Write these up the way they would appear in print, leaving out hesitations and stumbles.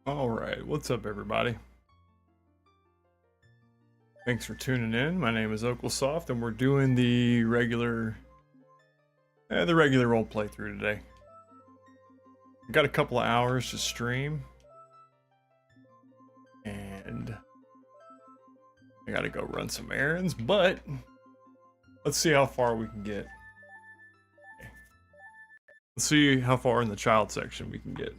All right, what's up, everybody? Thanks for tuning in. My name is Oaklesoft, and we're doing the regular role playthrough today. I've got a couple of hours to stream, and I gotta go run some errands. But let's see how far we can get. Let's see how far in the child section we can get.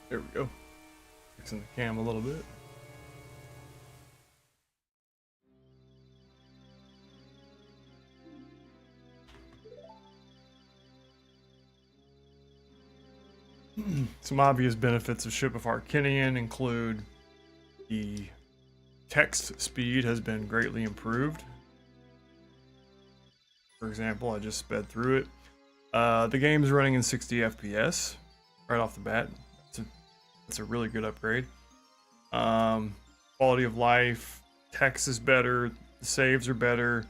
There we go. Fixing the cam a little bit. Some obvious benefits of Ship of Arcinian include the text speed has been greatly improved. For example, I just sped through it. The game is running in 60 FPS right off the bat. That's a really good upgrade. Quality of life, text is better, the saves are better.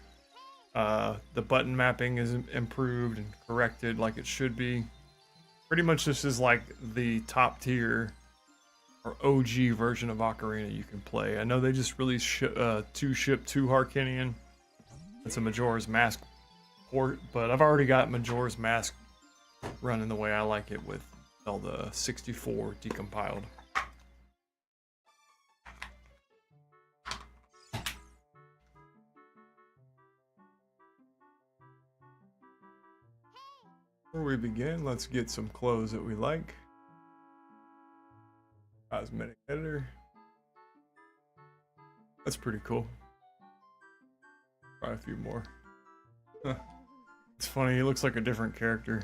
The button mapping is improved and corrected like it should be. Pretty much this is like the top tier or OG version of Ocarina you can play. I know they just released Ship 2 Harkinian. It's a Majora's Mask port, but I've already got Majora's Mask running the way I like it with all the 64 decompiled. Before we begin, let's get some clothes that we like. Cosmetic editor. That's pretty cool. Try a few more. Huh. It's funny, he looks like a different character.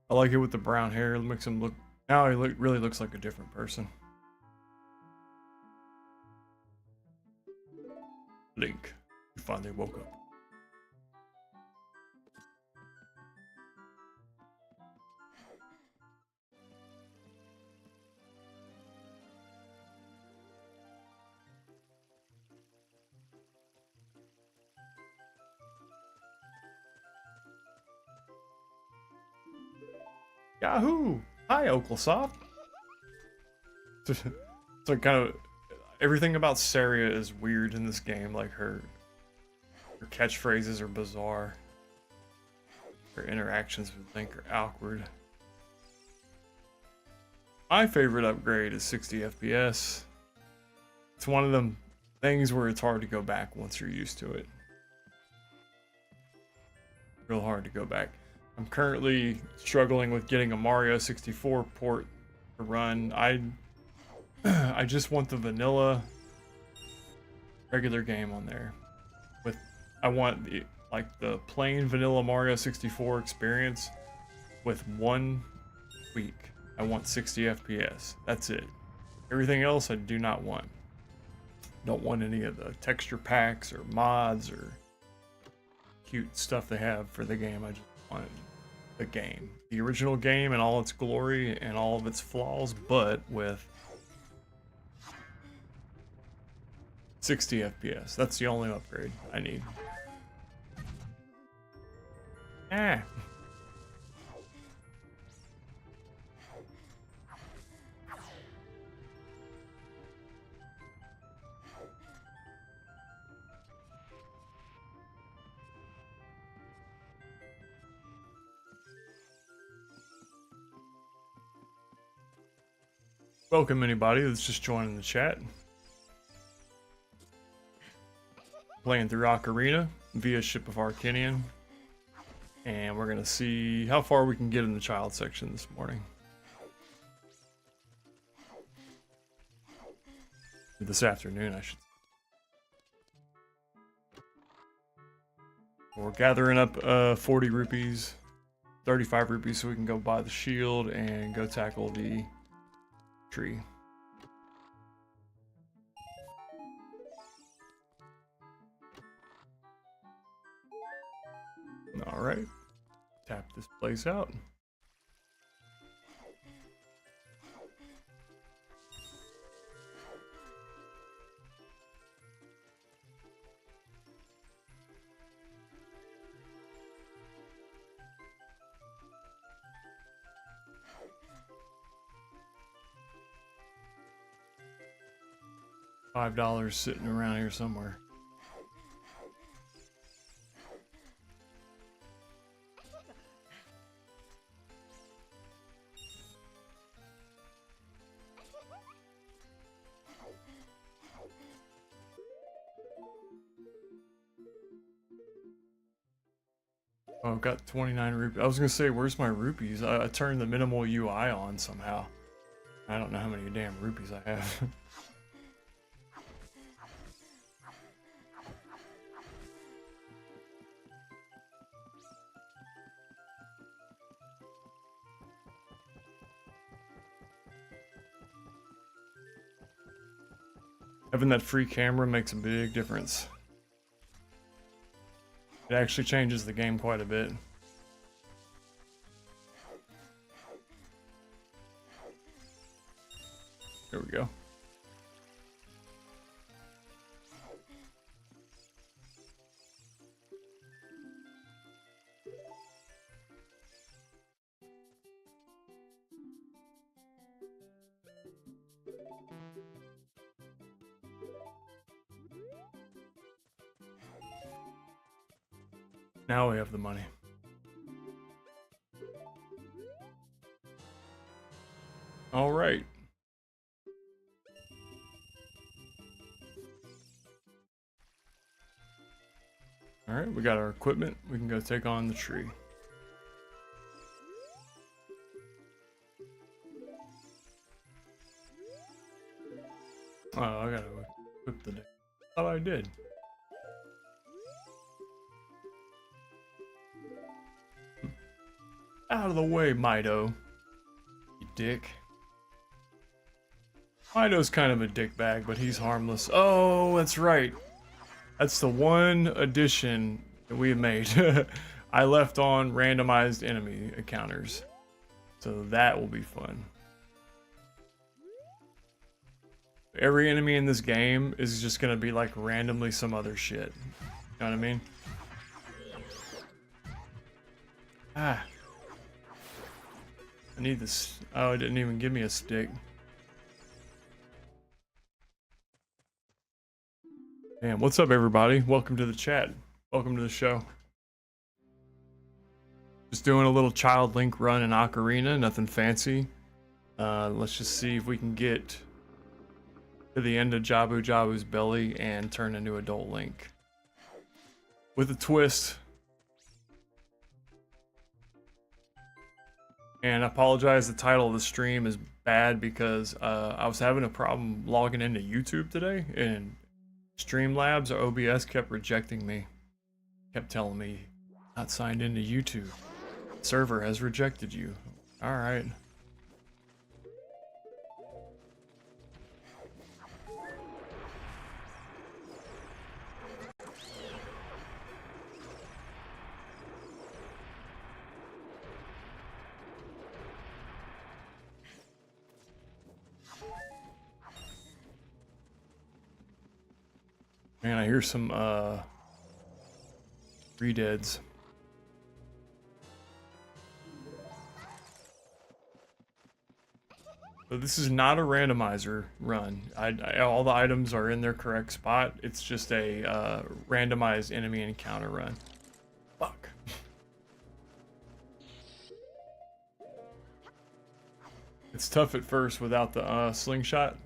I like it with the brown hair. It makes him look. Now he really looks like a different person. Link, you finally woke up. Yahoo! Hi, Oaklesoft. So kind of everything about Saria is weird in this game. Like her catchphrases are bizarre. Her interactions with Link are awkward. My favorite upgrade is 60 FPS. It's one of them things where it's hard to go back once you're used to it. Real hard to go back. I'm currently struggling with getting a Mario 64 port to run. I just want the vanilla regular game on there. I want the plain vanilla Mario 64 experience with one tweak. I want 60 FPS. That's it. Everything else I do not want. Don't want any of the texture packs or mods or cute stuff they have for the game. I just want the game. The original game in all its glory and all of its flaws, but with 60 FPS. That's the only upgrade I need. Ah. Welcome anybody that's just joining the chat. Playing through Ocarina via Ship of Arcanian. And we're gonna see how far we can get in the child section this morning. This afternoon, I should. We're gathering up 40 rupees, 35 rupees, so we can go buy the shield and go tackle the tree. All right, tap this place out. $5 sitting around here somewhere. Oh, I've got 29 rupees. I was gonna say, where's my rupees? I turned the minimal UI on somehow. I don't know how many damn rupees I have. Having that free camera makes a big difference. It actually changes the game quite a bit. There we go. Now we have the money. All right. All right, we got our equipment. We can go take on the tree. Oh, I gotta equip the deck. Thought I did. Out of the way, Mido. You dick. Mido's kind of a dickbag, but he's harmless. Oh, that's right. That's the one addition that we have made. I left on randomized enemy encounters. So that will be fun. Every enemy in this game is just gonna be like randomly some other shit. You know what I mean? Ah. I need this. Oh, it didn't even give me a stick. Damn, what's up everybody? Welcome to the chat. Welcome to the show. Just doing a little child link run in Ocarina, nothing fancy. Let's just see if we can get to the end of Jabu Jabu's belly and turn into adult Link. With a twist. And I apologize, the title of the stream is bad because I was having a problem logging into YouTube today, and Streamlabs or OBS kept rejecting me. Kept telling me, not signed into YouTube. Server has rejected you. Alright. Man, I hear some re-deads. So this is not a randomizer run. All the items are in their correct spot. It's just a randomized enemy encounter run. Fuck. It's tough at first without the slingshot.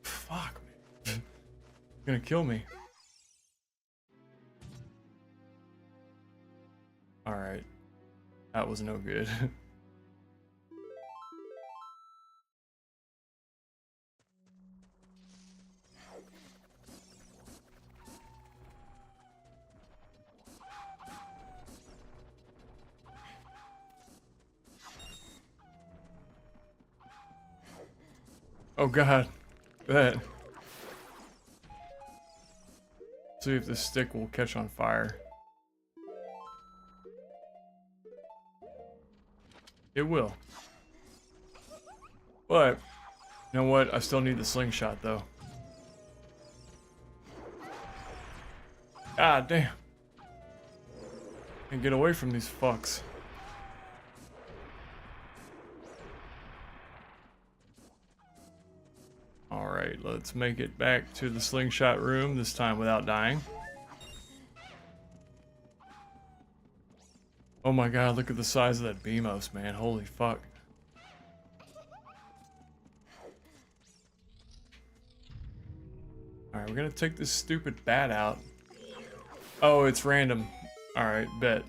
Fuck, man. It's gonna kill me. Alright. That was no good. Oh god. That. See if this stick will catch on fire. It will. But, you know what? I still need the slingshot though. God damn. Can't get away from these fucks. Alright, let's make it back to the slingshot room, this time without dying. Oh my god, look at the size of that Beamos, man. Holy fuck. Alright, we're gonna take this stupid bat out. Oh, it's random. Alright, bet.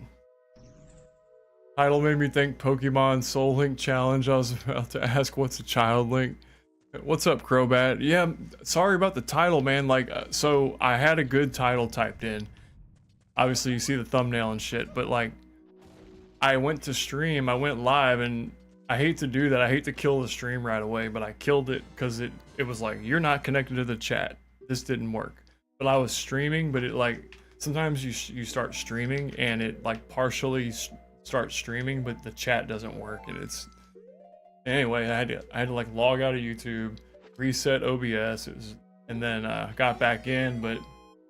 Title made me think Pokemon Soul Link Challenge. I was about to ask what's a child link. What's up, Crobat? Yeah, sorry about the title, man. Like, so I had a good title typed in. Obviously, you see the thumbnail and shit, but like, I went to stream, I went live, and I hate to do that. I hate to kill the stream right away, but I killed it because it was like, you're not connected to the chat. This didn't work. But I was streaming, but it like, sometimes you start streaming and it like partially starts streaming, but the chat doesn't work, and it's... Anyway, I had to like log out of YouTube, reset OBS, and then got back in, but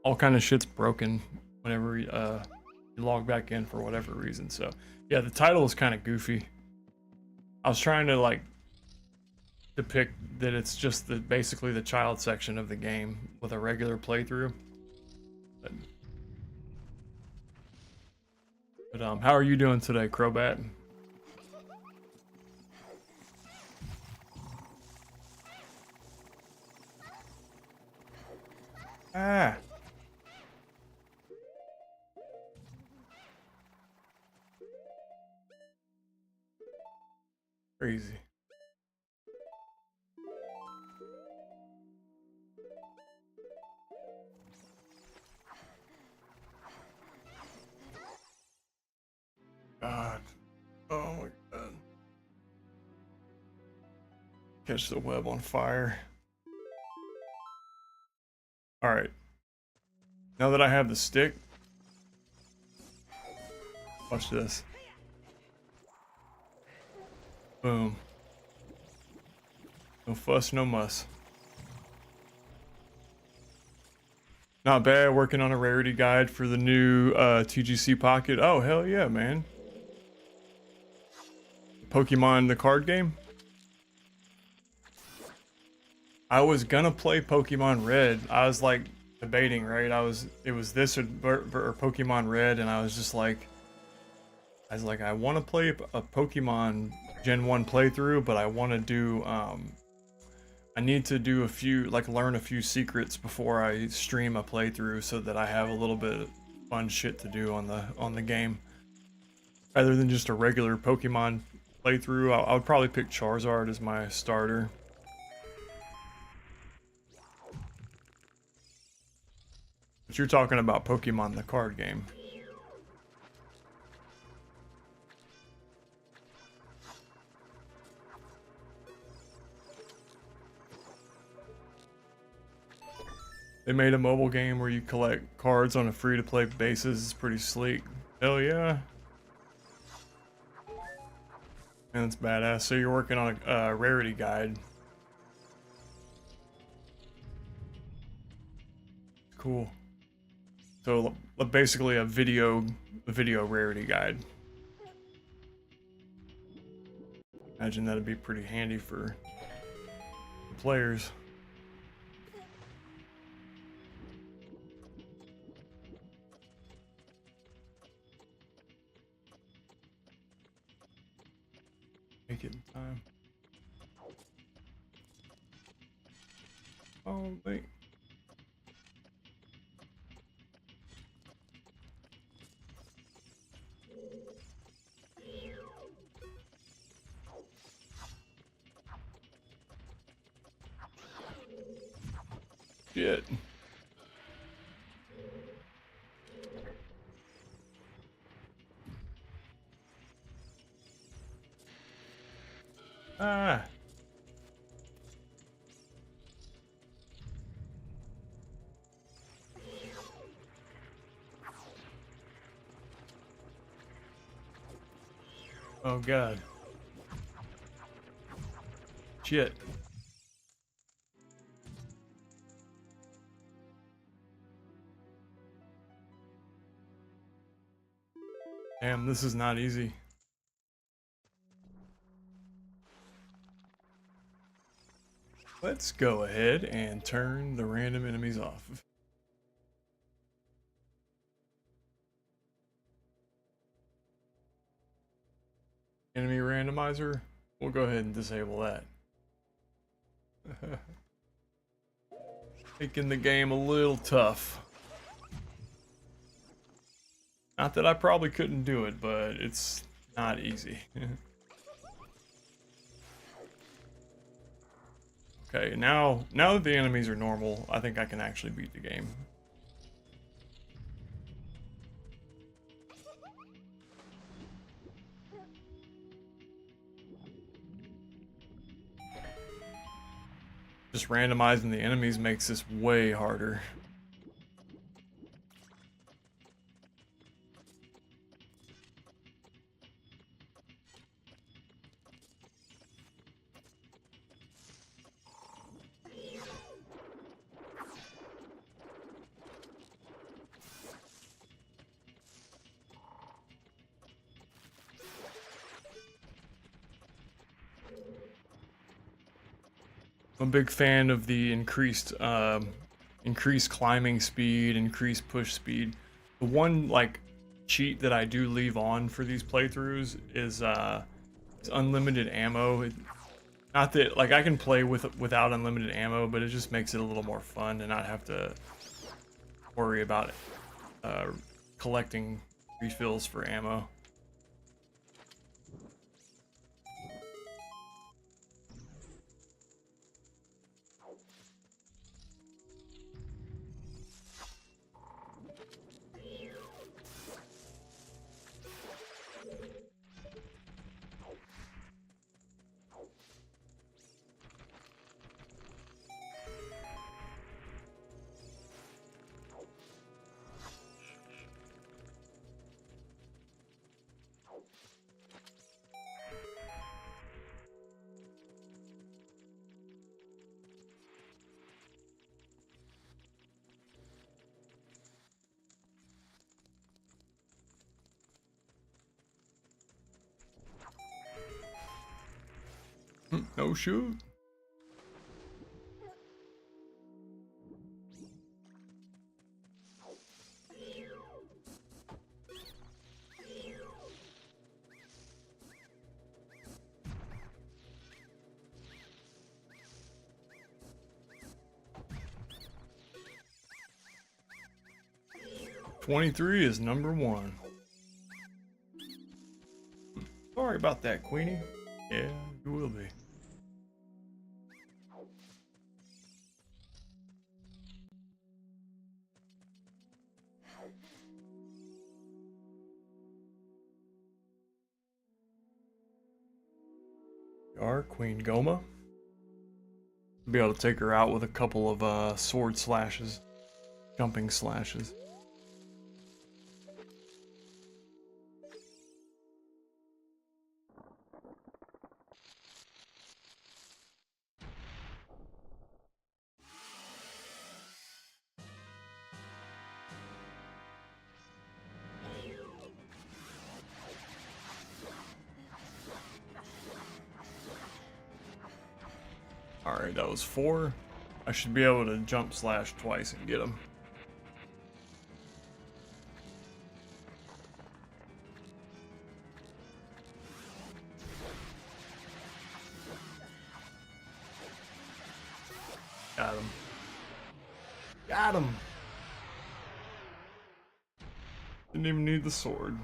all kind of shit's broken whenever you log back in for whatever reason. So yeah, the title is kind of goofy. I was trying to like depict that it's just basically the child section of the game with a regular playthrough. But how are you doing today, Crobat? Ah. Crazy. God. Oh my god. Catch the web on fire. Alright. Now that I have the stick, watch this. Boom. No fuss, no muss. Not bad, working on a rarity guide for the new TGC Pocket. Oh, hell yeah, man. Pokemon, the card game? I was gonna play Pokemon Red. I was like debating, right? It was this or Pokemon Red, and I was like, I want to play a Pokemon Gen 1 playthrough, but I want to do, I need to do learn a few secrets before I stream a playthrough so that I have a little bit of fun shit to do on the game. Rather than just a regular Pokemon playthrough, I would probably pick Charizard as my starter. But you're talking about Pokemon the card game. They made a mobile game where you collect cards on a free-to-play basis. It's pretty sleek. Hell yeah. And it's badass. So you're working on a rarity guide. Cool. So basically a video rarity guide. Imagine that'd be pretty handy for the players. Make it in time. Oh, wait. Shit. Ah. Oh god. Shit. Damn, this is not easy. Let's go ahead and turn the random enemies off. Enemy randomizer, we'll go ahead and disable that. Making the game a little tough. Not that I probably couldn't do it, but it's not easy. Okay, now that the enemies are normal, I think I can actually beat the game. Just randomizing the enemies makes this way harder. I'm a big fan of the increased climbing speed, increased push speed. The one like cheat that I do leave on for these playthroughs is unlimited ammo. Not that like I can play without unlimited ammo, but it just makes it a little more fun to not have to worry about collecting refills for ammo. No shoot. "23 is number one." Sorry about that, Queenie. Yeah, you will be. Our Queen Goma. Be able to take her out with a couple of sword slashes, jumping slashes. Alright, that was 4. I should be able to jump slash twice and get him. Got him. Didn't even need the sword.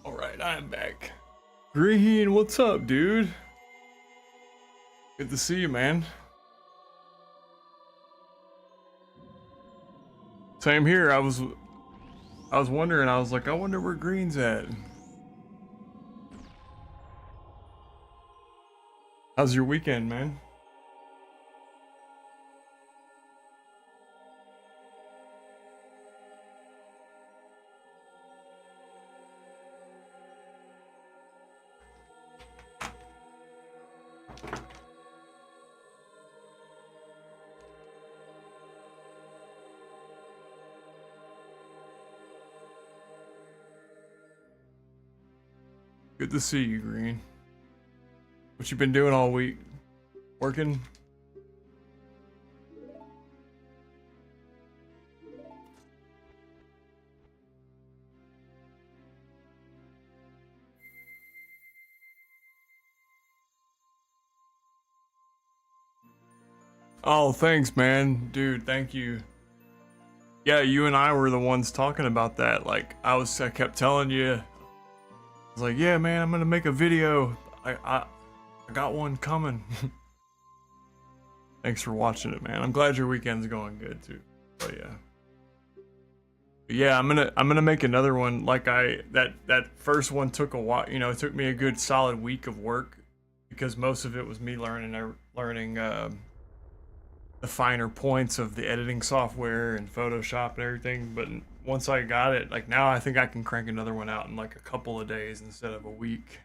Alright, I'm back. Green, what's up, dude? Good to see you, man. Same here. I was wondering, I was like, I wonder where Green's at. How's your weekend, man? Good to see you, Green. What you been doing all week? Working? Oh, thanks, man. Dude, thank you. Yeah, you and I were the ones talking about that. Like, I kept telling you. I was like, yeah, man, I'm gonna make a video. I got one coming. Thanks for watching it, man. I'm glad your weekend's going good too. But yeah. But yeah, I'm gonna make another one. Like that first one took a while. You know, it took me a good solid week of work because most of it was me learning the finer points of the editing software and Photoshop and everything. But once I got it, like now I think I can crank another one out in like a couple of days instead of a week.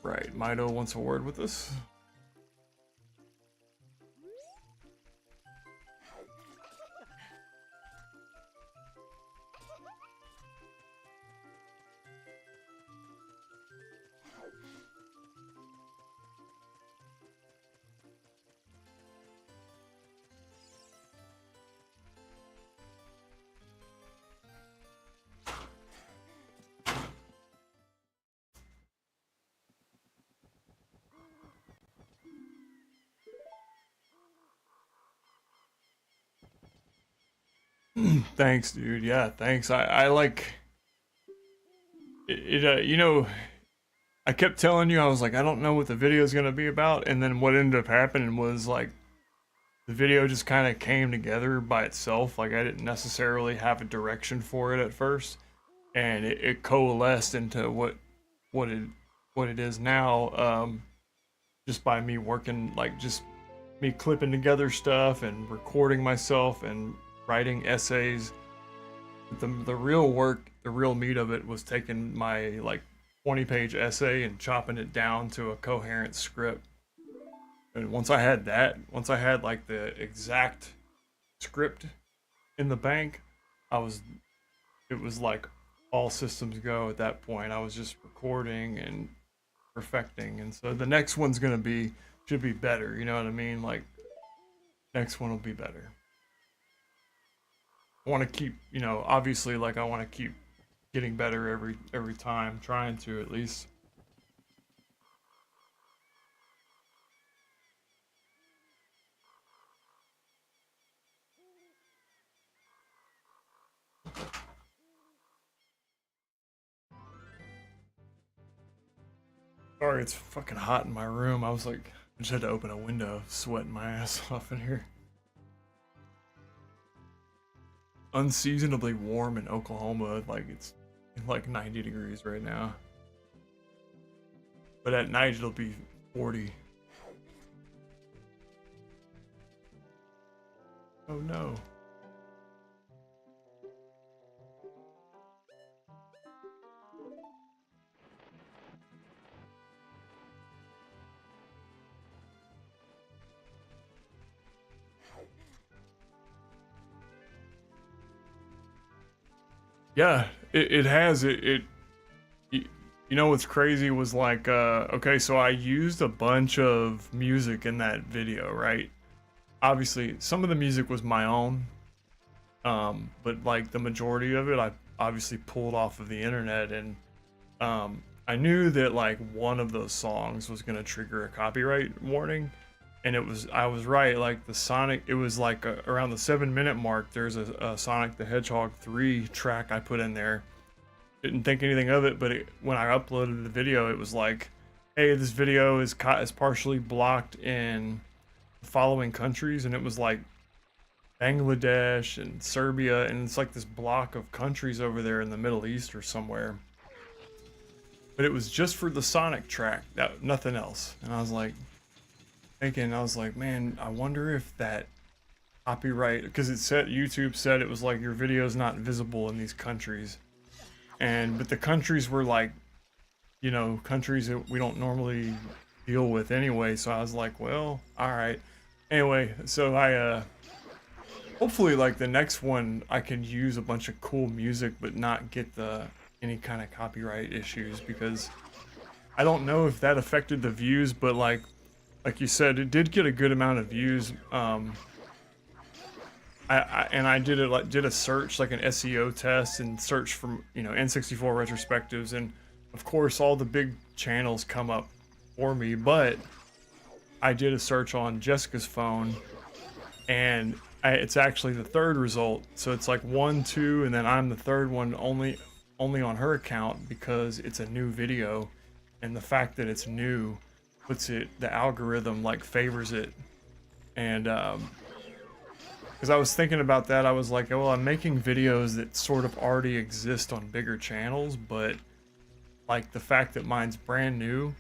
Right, Mido wants a word with us. Thanks, dude. Yeah, thanks. I like it. You know, I kept telling you, I was like, I don't know what the video is gonna be about, and then what ended up happening was like the video just kind of came together by itself. Like I didn't necessarily have a direction for it at first, and it coalesced into what it what it is now. Just by me working, like just me clipping together stuff and recording myself and writing essays. The real work, the real meat of it was taking my like 20-page essay and chopping it down to a coherent script. And once I had that, once I had like the exact script in the bank, I was it was like all systems go at that point. I was just recording and perfecting, and so the next one's gonna be should be better. You know what I mean? Like next one will be better. I want to keep, you know, obviously, like I want to keep getting better every time, trying to at least. Sorry, it's fucking hot in my room. I was like, I just had to open a window, sweating my ass off in here. Unseasonably warm in Oklahoma, like it's like 90 degrees right now. But at night it'll be 40. Oh no. Yeah, it has you know what's crazy was like okay, so I used a bunch of music in that video, right? Obviously some of the music was my own, but like the majority of it I obviously pulled off of the internet, and I knew that like one of those songs was going to trigger a copyright warning, and I was right. Like the Sonic, it was like around the 7-minute mark, there's a Sonic the Hedgehog 3 track I put in there. Didn't think anything of it, but when I uploaded the video, it was like, hey, this video is partially blocked in the following countries, and it was like Bangladesh and Serbia, and it's like this block of countries over there in the Middle East or somewhere. But it was just for the Sonic track, nothing else. And I was like, thinking, I was like, man, I wonder if that copyright, because it said, YouTube said it was like your video is not visible in these countries, but the countries were like, you know, countries that we don't normally deal with anyway. So I was like, well, all right. Anyway, so I hopefully like the next one I can use a bunch of cool music but not get any kind of copyright issues, because I don't know if that affected the views, but like you said, it did get a good amount of views. I did a search, like an SEO test, and search from, you know, N64 retrospectives, and of course all the big channels come up for me, but I did a search on Jessica's phone, and it's actually the third result. So it's like 1, 2, and then I'm the third one, only on her account, because it's a new video, and the fact that it's new puts the algorithm like favors it. And because I was thinking about that, I was like, well, I'm making videos that sort of already exist on bigger channels, but like the fact that mine's brand new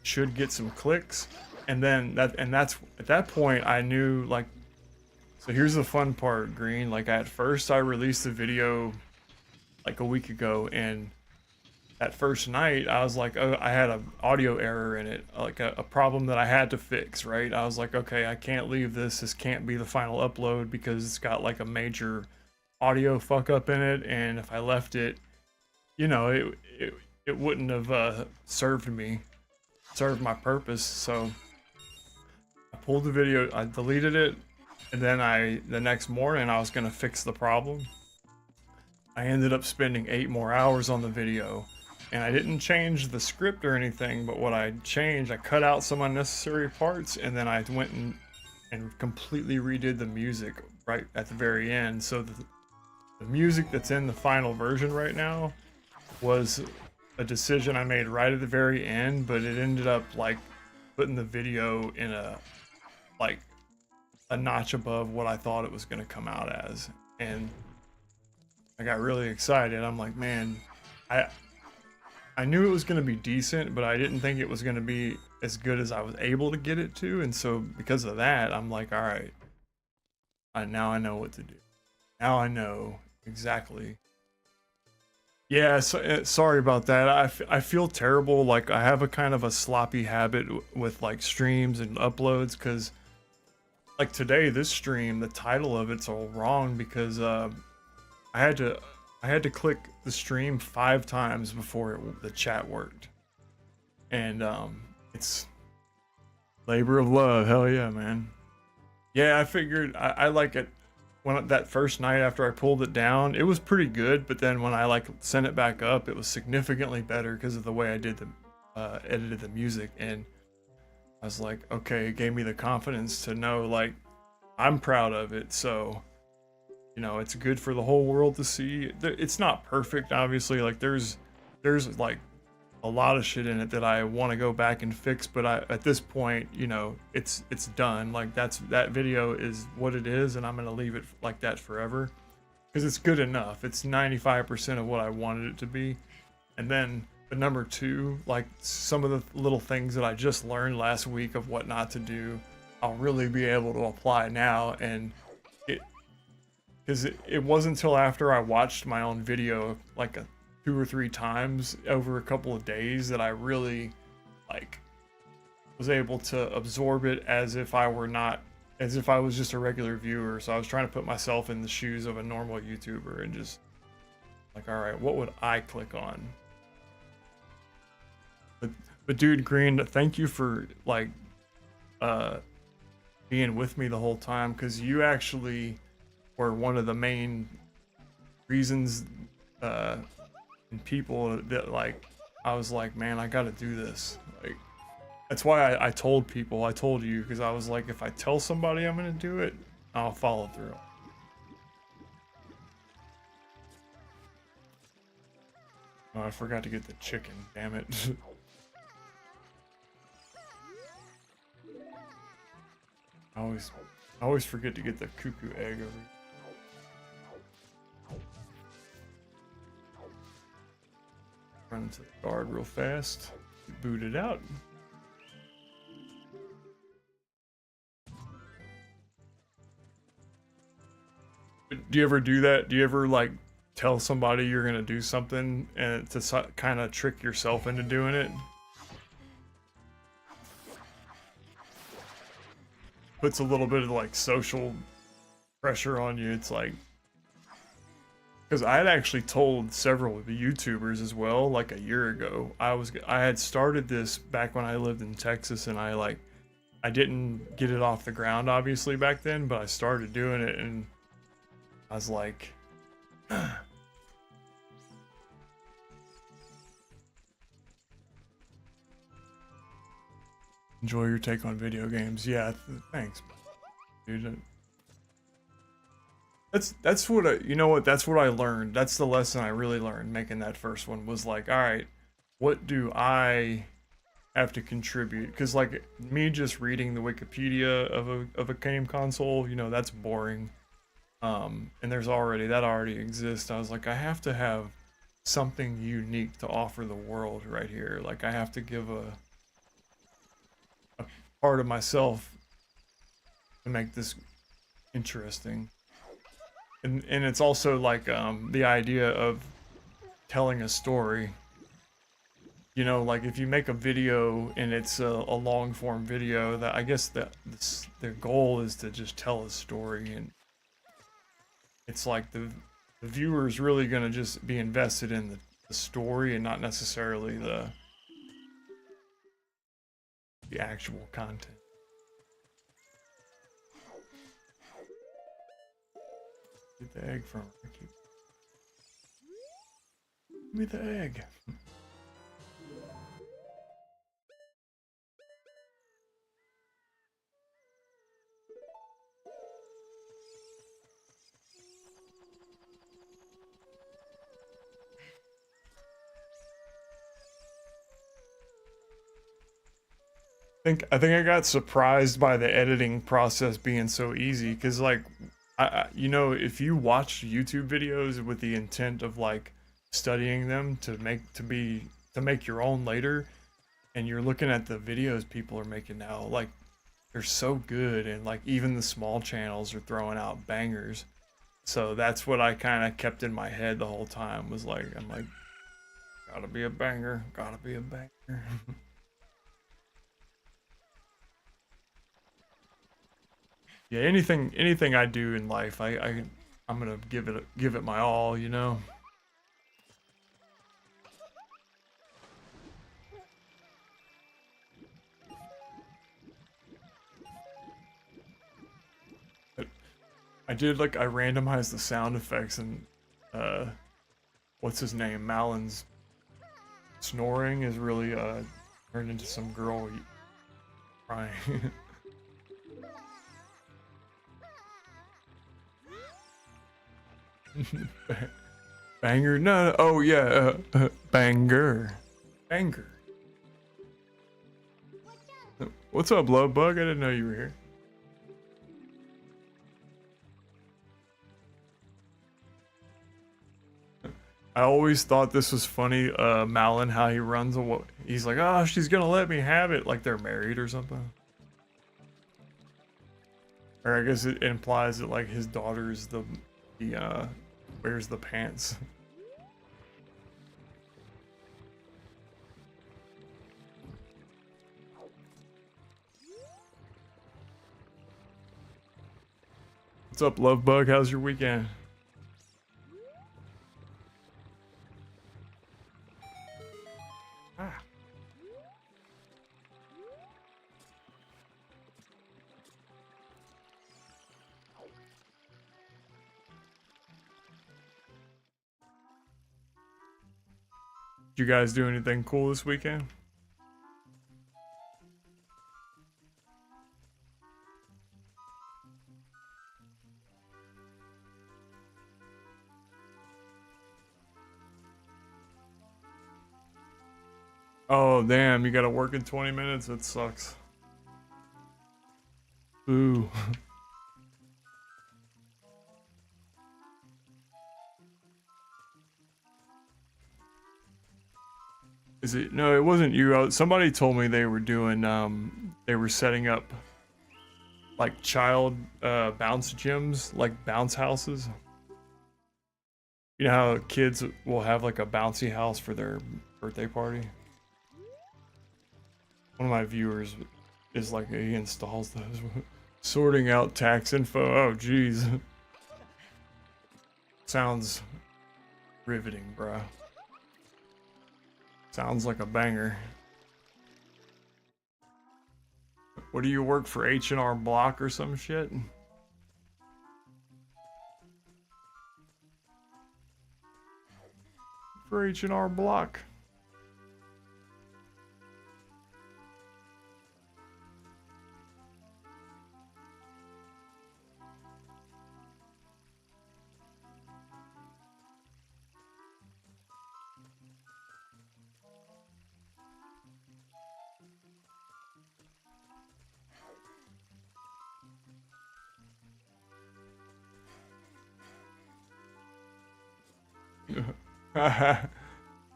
should get some clicks. And then that's at that point I knew, like, so here's the fun part, Green. Like at first I released the video like a week ago, and that first night I was like, oh, I had an audio error in it, like a problem that I had to fix, right? I was like, okay, I can't leave this can't be the final upload, because it's got like a major audio fuck up in it, and if I left it, you know, it wouldn't have served my purpose. So I pulled the video, I deleted it, and then the next morning I was gonna fix the problem. I ended up spending 8 more hours on the video, and I didn't change the script or anything, but what I changed, I cut out some unnecessary parts, and then I went and completely redid the music right at the very end, so the music that's in the final version right now was a decision I made right at the very end, but it ended up like putting the video in a like a notch above what I thought it was going to come out as. And I got really excited. I'm like, man, I I knew it was going to be decent, but I didn't think it was going to be as good as I was able to get it to. And so because of that, I'm like, all right, now I know what to do. Now I know exactly. Yeah, so, sorry about that. I feel terrible. Like I have a kind of a sloppy habit with like streams and uploads because like today, this stream, the title of it's all wrong because I had to I had to click the stream 5 times before the chat worked. And it's labor of love. Hell yeah, man. Yeah, I figured I like it when that first night after I pulled it down, it was pretty good, but then when I like sent it back up, it was significantly better because of the way I did the edited the music. And I was like, okay, it gave me the confidence to know like I'm proud of it. So you know, it's good for the whole world to see. It's not perfect, obviously. Like there's like a lot of shit in it that I want to go back and fix, but at this point, you know, it's done. Like that video is what it is, and I'm gonna leave it like that forever because it's good enough. It's 95% of what I wanted it to be. And then the number 2, like some of the little things that I just learned last week of what not to do, I'll really be able to apply now. And because it wasn't until after I watched my own video like 2 or 3 times over a couple of days that I really like was able to absorb it as if I was just a regular viewer. So I was trying to put myself in the shoes of a normal YouTuber and just like, all right, what would I click on? But dude, Green, thank you for like being with me the whole time, because you actually were one of the main reasons and people that like I was like, man, I gotta do this. Like that's why I told people, I told you, because I was like, if I tell somebody I'm gonna do it, I'll follow through. Oh, I forgot to get the chicken, damn it. I always forget to get the cuckoo egg over here. Run to the guard real fast. Boot it out. Do you ever do that? Do you ever like tell somebody you're gonna do something and to kind of trick yourself into doing it? Puts a little bit of like social pressure on you. It's like, because I had actually told several of the YouTubers as well, like a year ago. I had started this back when I lived in Texas, and I didn't get it off the ground obviously back then, but I started doing it, and I was like, enjoy your take on video games. Yeah, thanks, dude. That's what you know what, that's what I learned. That's the lesson I really learned making that first one, was like, all right, what do I have to contribute? Because like me just reading the Wikipedia of a game console, you know, that's boring. And that already exists. I was like, I have to have something unique to offer the world right here. Like I have to give a part of myself to make this interesting. And it's also like the idea of telling a story. You know, like if you make a video and it's a long form video, that I guess that their goal is to just tell a story, and it's like the viewer is really gonna just be invested in the story and not necessarily the actual content. Get the egg from Ricky. Give me the egg. I think I got surprised by the editing process being so easy, because like you know, if you watch YouTube videos with the intent of like studying them to make your own later, and you're looking at the videos people are making now, like they're so good, and like even the small channels are throwing out bangers. So that's what I kind of kept in my head the whole time, was like, I'm like, gotta be a banger, gotta be a banger. Yeah, anything I do in life, I'm gonna give it my all, you know. But I randomized the sound effects, and uh what's his name? Malin's snoring is really turned into some girl crying. Banger? No, oh yeah, banger. Banger. What's up, Love Bug? I didn't know you were here. I always thought this was funny, Malin, how he runs he's like, oh, she's gonna let me have it, like they're married or something. Or I guess it implies that like his daughter's the wears the pants. What's up, Love Bug? How's your weekend? Ah. Did you guys do anything cool this weekend? Oh, damn, you gotta work in 20 minutes? That sucks. Ooh. Is it? No, it wasn't you. Somebody told me they were doing, they were setting up like child bounce gyms, like bounce houses. You know how kids will have like a bouncy house for their birthday party? One of my viewers is like, he installs those. Sorting out tax info. Oh, geez. Sounds riveting, bro. Sounds like a banger. What do you work for, H&R Block or some shit? For H&R Block.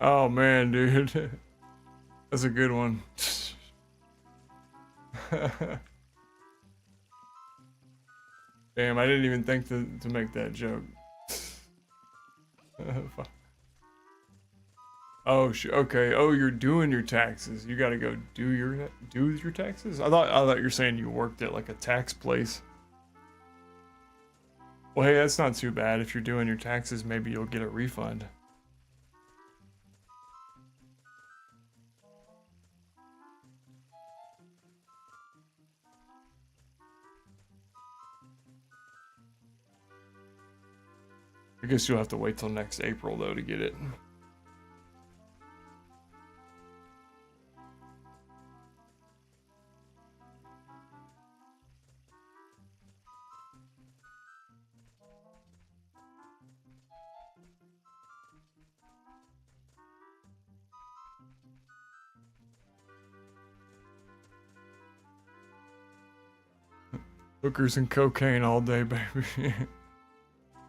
Oh man, dude. That's a good one. Damn, I didn't even think to make that joke. Oh, okay. Oh, you're doing your taxes. You gotta go do your taxes? I thought you were saying you worked at like a tax place. Well, hey, that's not too bad. If you're doing your taxes, maybe you'll get a refund. I guess you'll have to wait till next April though to get it. Hookers and cocaine all day, baby.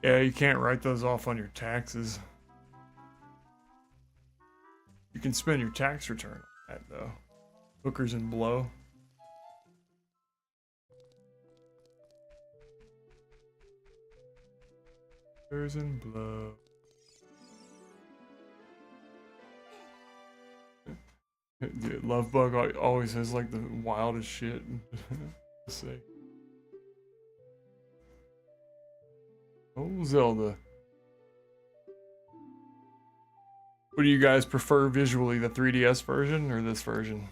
Yeah, you can't write those off on your taxes. You can spend your tax return on that, though. Hookers and blow. Hookers and blow. Dude, Lovebug always has like the wildest shit to say. Oh, Zelda. What do you guys prefer visually, the 3DS version or this version?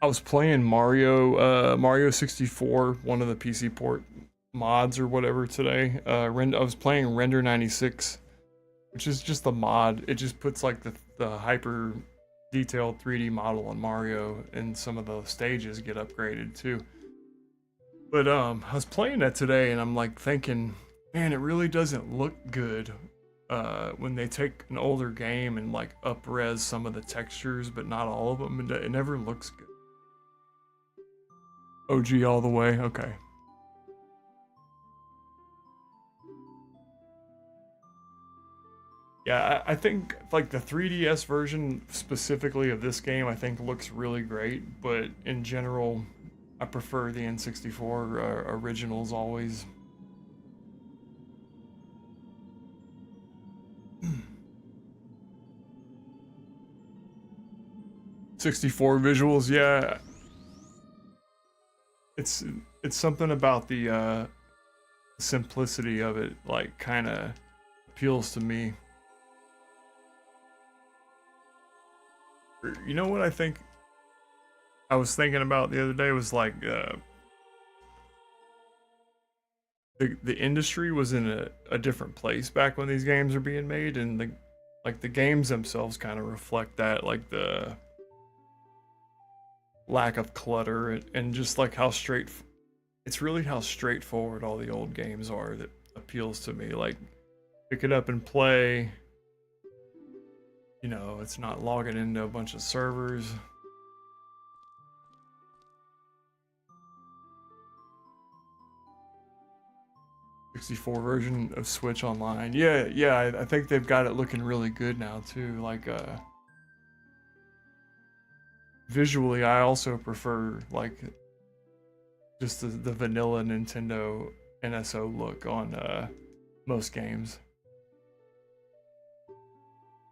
I was playing Mario 64, one of the PC port mods or whatever today. I was playing Render 96, which is just a mod. It just puts like the hyper detailed 3D model on Mario, and some of the stages get upgraded too. But I was playing that today, and I'm like thinking, man, it really doesn't look good when they take an older game and like up-res some of the textures, but not all of them. It never looks good. OG all the way, okay. Yeah, I think like the 3DS version specifically of this game, I think looks really great, but in general, I prefer the N64 originals always. '64 visuals, yeah. It's something about the simplicity of it, like, kind of appeals to me. You know what I think I was thinking about the other day was like the industry was in a different place back when these games are being made, and the games themselves kind of reflect that, like the lack of clutter and just like how it's really how straightforward all the old games are that appeals to me. Like, pick it up and play. You know, it's not logging into a bunch of servers. '64 version of Switch Online. Yeah, I think they've got it looking really good now too. Like, visually, I also prefer like just the vanilla Nintendo NSO look on most games.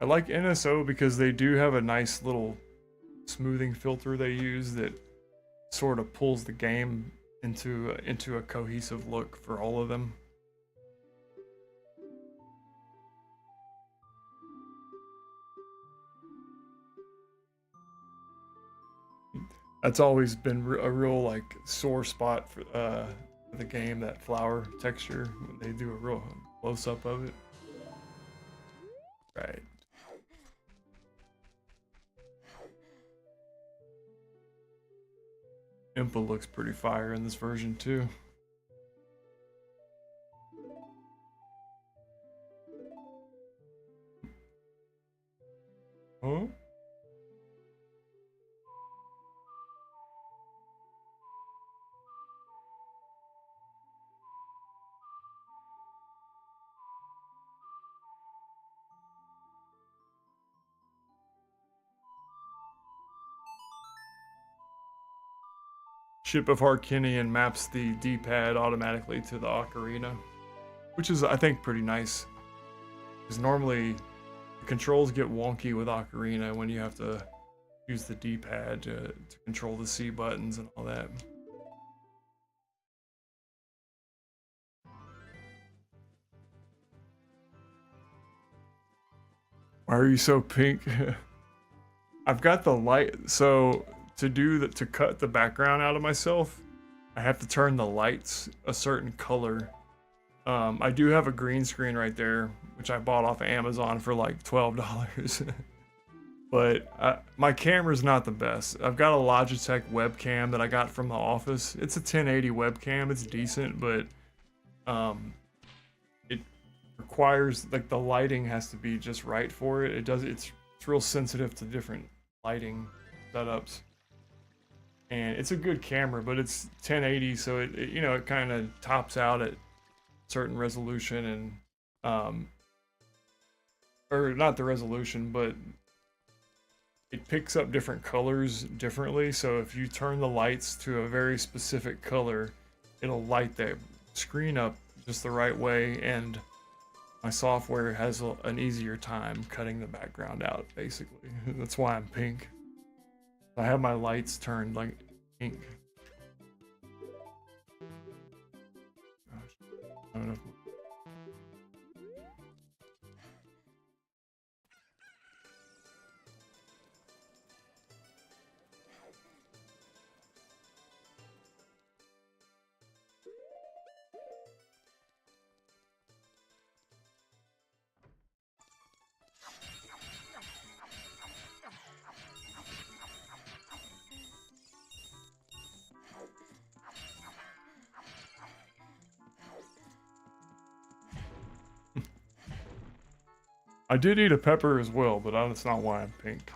I like NSO because they do have a nice little smoothing filter they use that sort of pulls the game into a cohesive look for all of them. That's always been a real like sore spot for the game, that flower texture, when they do a real close up of it. Right. Impa looks pretty fire in this version too. Huh? Ship of Harkinian maps the D-pad automatically to the Ocarina, which is, I think, pretty nice. Because normally the controls get wonky with Ocarina when you have to use the D-pad to control the C buttons and all that. Why are you so pink? I've got the light, so to cut the background out of myself, I have to turn the lights a certain color. I do have a green screen right there, which I bought off of Amazon for like $12. But my camera's not the best. I've got a Logitech webcam that I got from the office. It's a 1080 webcam. It's decent, but requires, like, the lighting has to be just right for it. It's real sensitive to different lighting setups. And it's a good camera, but it's 1080, so it you know, it kind of tops out at certain resolution, and or not the resolution, but it picks up different colors differently. So if you turn the lights to a very specific color, it'll light that screen up just the right way, and my software has an easier time cutting the background out, basically. That's why I'm pink. I have my lights turned like pink. Gosh, I don't know. I did eat a pepper as well, but that's not why I'm pink.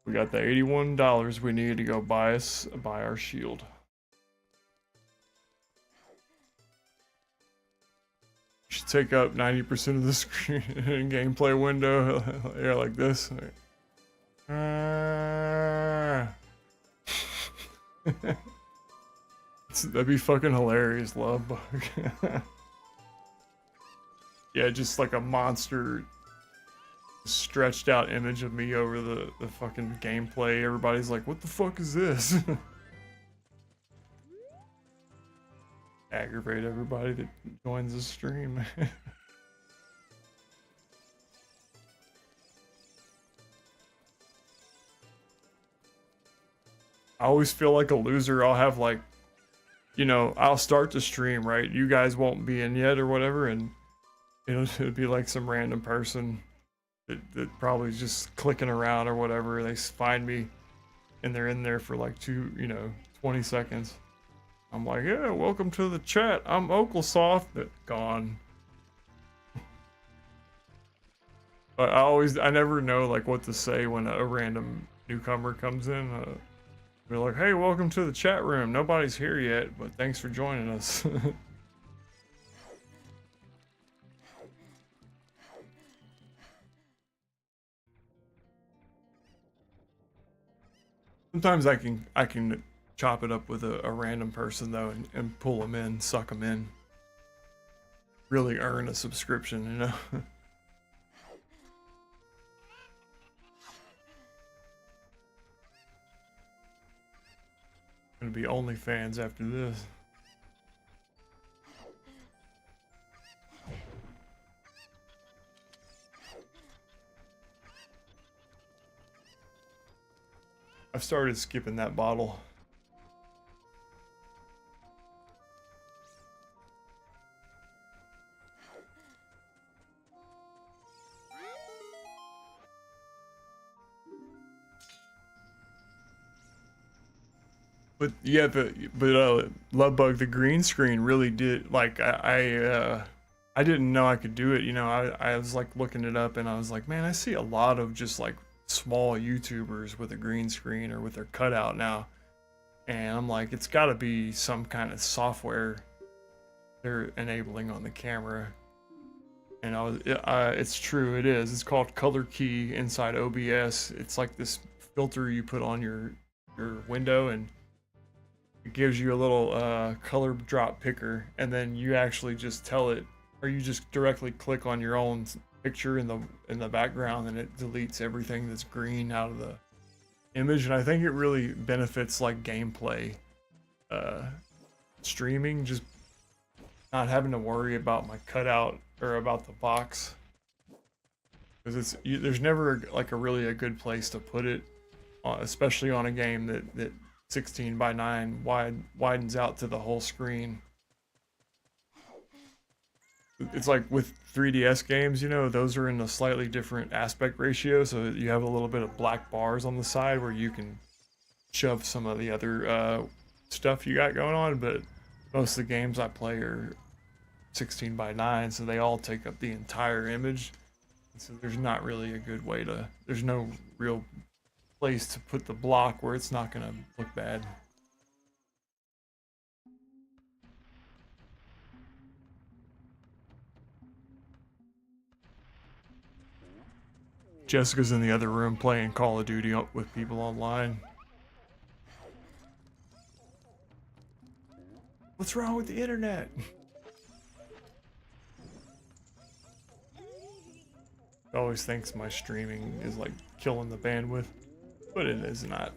We got the $81 we need to go buy our shield. Should take up 90% of the screen in gameplay window. Yeah, like this. That'd be fucking hilarious, love bug. Yeah, just like a monster stretched out image of me over the fucking gameplay. Everybody's like, what the fuck is this? Aggravate everybody that joins the stream. I always feel like a loser. I'll have, like, you know, I'll start the stream, right? You guys won't be in yet or whatever, and it'll be like some random person that probably is just clicking around or whatever. They find me and they're in there for like 20 seconds. I'm like, yeah, welcome to the chat. I'm Oaklesoft. Gone. But I never know like what to say when a random newcomer comes in. They're like, hey, welcome to the chat room. Nobody's here yet, but thanks for joining us. Sometimes I can chop it up with a random person though, and pull them in, suck them in. Really earn a subscription, you know. Gonna be OnlyFans after this. I've started skipping that bottle. But yeah, Lovebug, the green screen really did, like, I didn't know I could do it, you know. I was like looking it up and I was like, man, I see a lot of just like small YouTubers with a green screen or with their cutout now, and I'm like, it's got to be some kind of software they're enabling on the camera. And it's true, it is. It's called Color Key inside OBS. It's like this filter you put on your window, and it gives you a little color drop picker, and then you actually just tell it, or you just directly click on your own picture in the background, and it deletes everything that's green out of the image. And I think it really benefits like gameplay streaming, just not having to worry about my cutout or about the box, because there's never like a good place to put it, especially on a game that 16 by 9 widens out to the whole screen. it's like with 3DS games, you know, those are in a slightly different aspect ratio, so you have a little bit of black bars on the side where you can shove some of the other stuff you got going on, but most of the games I play are 16 by 9, so they all take up the entire image. So there's not really a good way to, there's no real place to put the block where it's not going to look bad. Jessica's in the other room playing Call of Duty with people online. What's wrong with the internet? Always thinks my streaming is like killing the bandwidth, but it is not.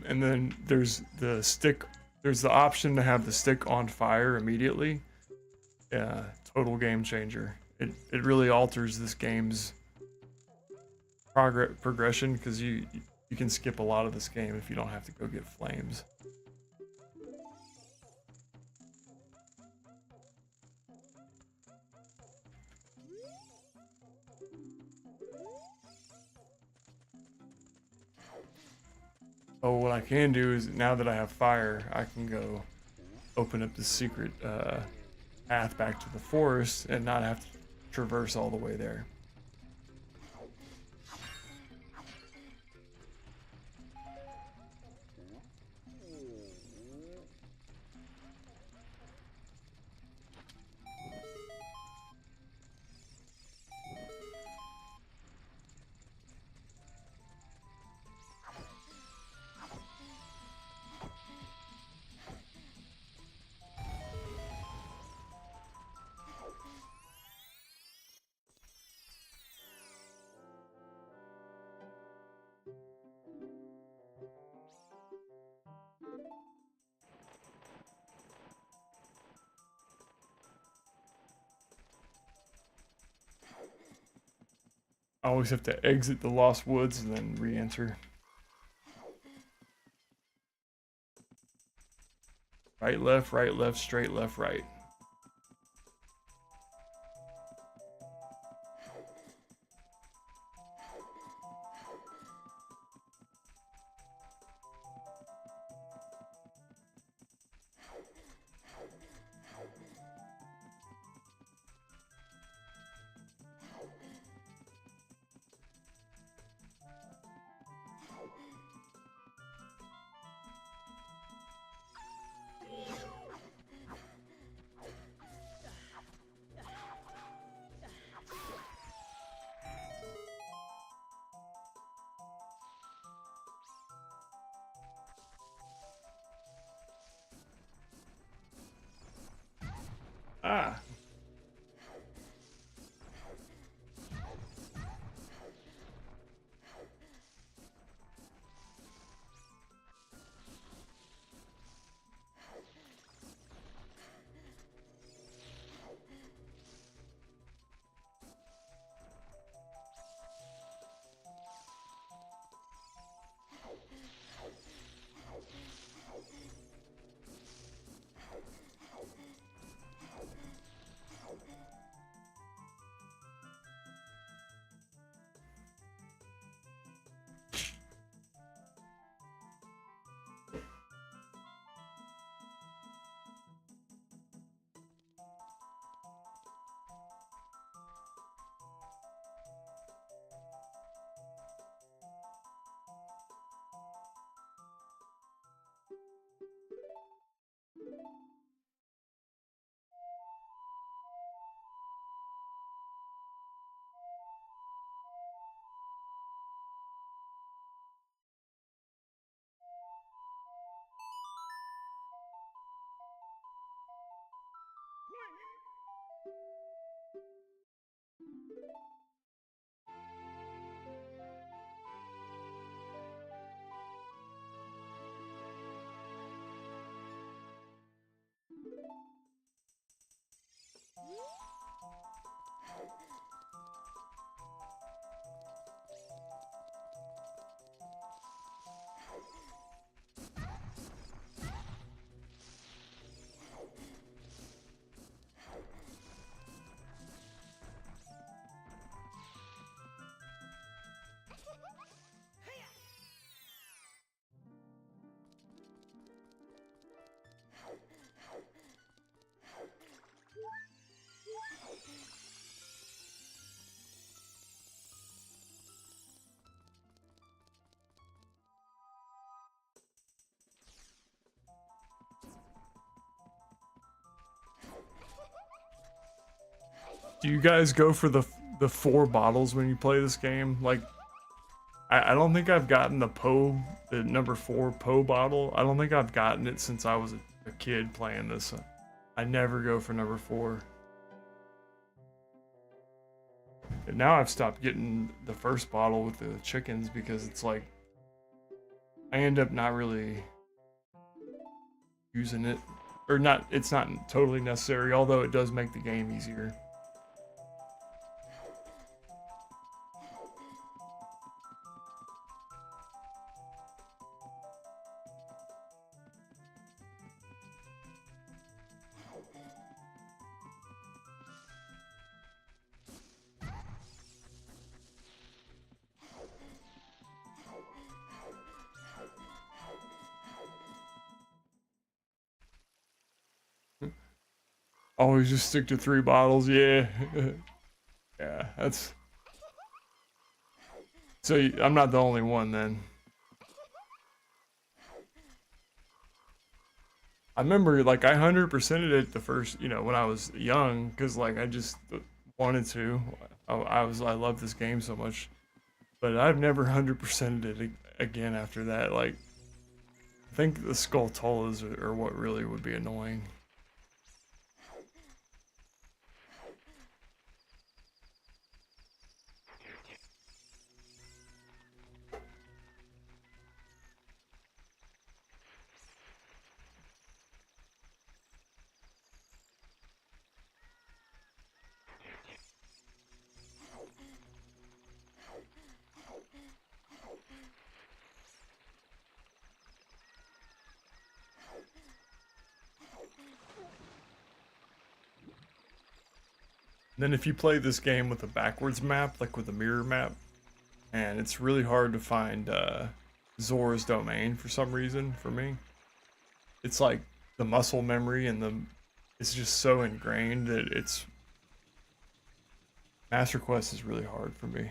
And then there's the stick, there's the option to have the stick on fire immediately. Yeah, total game changer. It really alters this game's progression, because you can skip a lot of this game if you don't have to go get flames. Oh, what I can do is, now that I have fire, I can go open up the secret path back to the forest and not have to traverse all the way there. I always have to exit the Lost Woods and then re-enter. Right, left, straight, left, right. Do you guys go for the 4 bottles when you play this game? Like, I don't think I've gotten the number 4 Poe bottle. I don't think I've gotten it since I was a kid playing this. I never go for number 4. And now I've stopped getting the first bottle with the chickens because it's like I end up not really using it, or not. It's not totally necessary, although it does make the game easier. Always just stick to 3 bottles, yeah. Yeah, that's... So I'm not the only one then. I remember, like, I 100%ed it the first, when I was young, because, like, I just wanted to. I love this game so much. But I've never 100%ed it again after that. Like, I think the Skulltulas are what really would be annoying. Then if you play this game with a backwards map, like with a mirror map, and it's really hard to find Zora's domain for some reason for me. It's like the muscle memory and it's just so ingrained that it's Master Quest is really hard for me.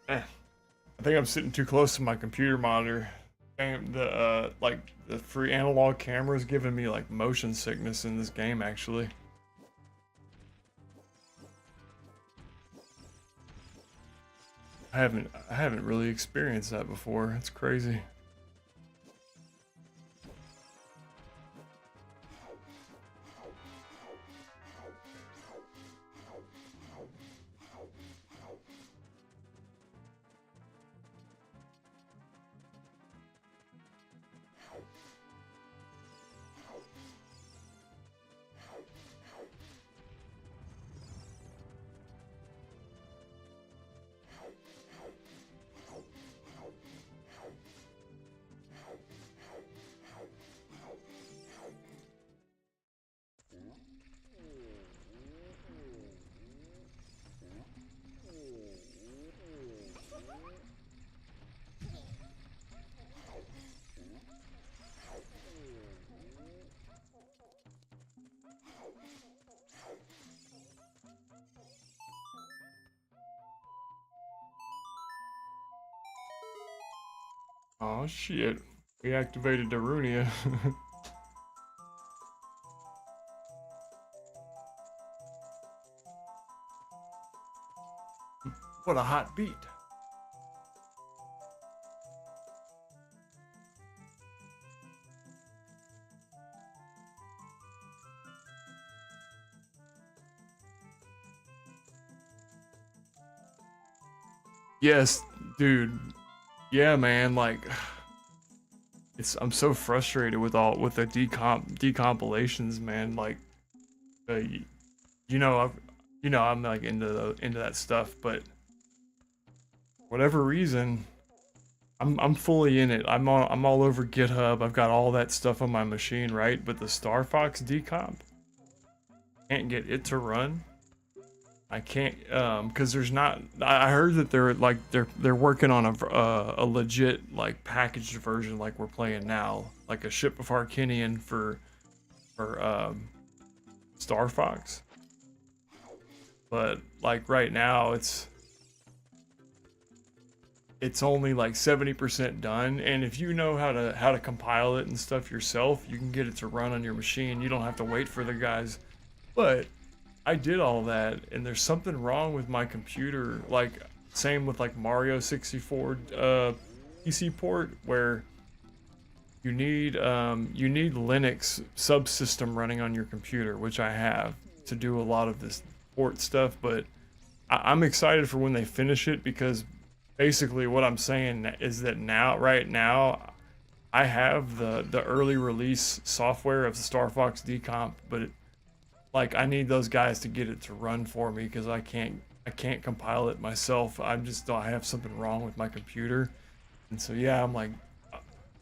I think I'm sitting too close to my computer monitor. And like the free analog camera is giving me like motion sickness in this game actually. I haven't really experienced that before. It's crazy. Oh shit, we activated Darunia. What a hot beat. Yes, dude. Yeah, man, like I'm so frustrated with the decompilations, man. Like you know, I'm like into that stuff, but for whatever reason I'm fully in it. I'm all over GitHub. I've got all that stuff on my machine, right? But the Star Fox decomp, can't get it to run. I can't because there's not. I heard that they're working on a legit like packaged version like we're playing now, like a Ship of Harkinian for Star Fox. But like right now it's only like 70% done, and if you know how to compile it and stuff yourself, you can get it to run on your machine. You don't have to wait for the guys. But I did all that, and there's something wrong with my computer. Like same with like Mario 64 PC port, where you need Linux subsystem running on your computer, which I have to do a lot of this port stuff. But I'm excited for when they finish it, because basically what I'm saying is that right now, I have the early release software of the Star Fox decomp, but like I need those guys to get it to run for me, because I can't compile it myself. I have something wrong with my computer, and so yeah, I'm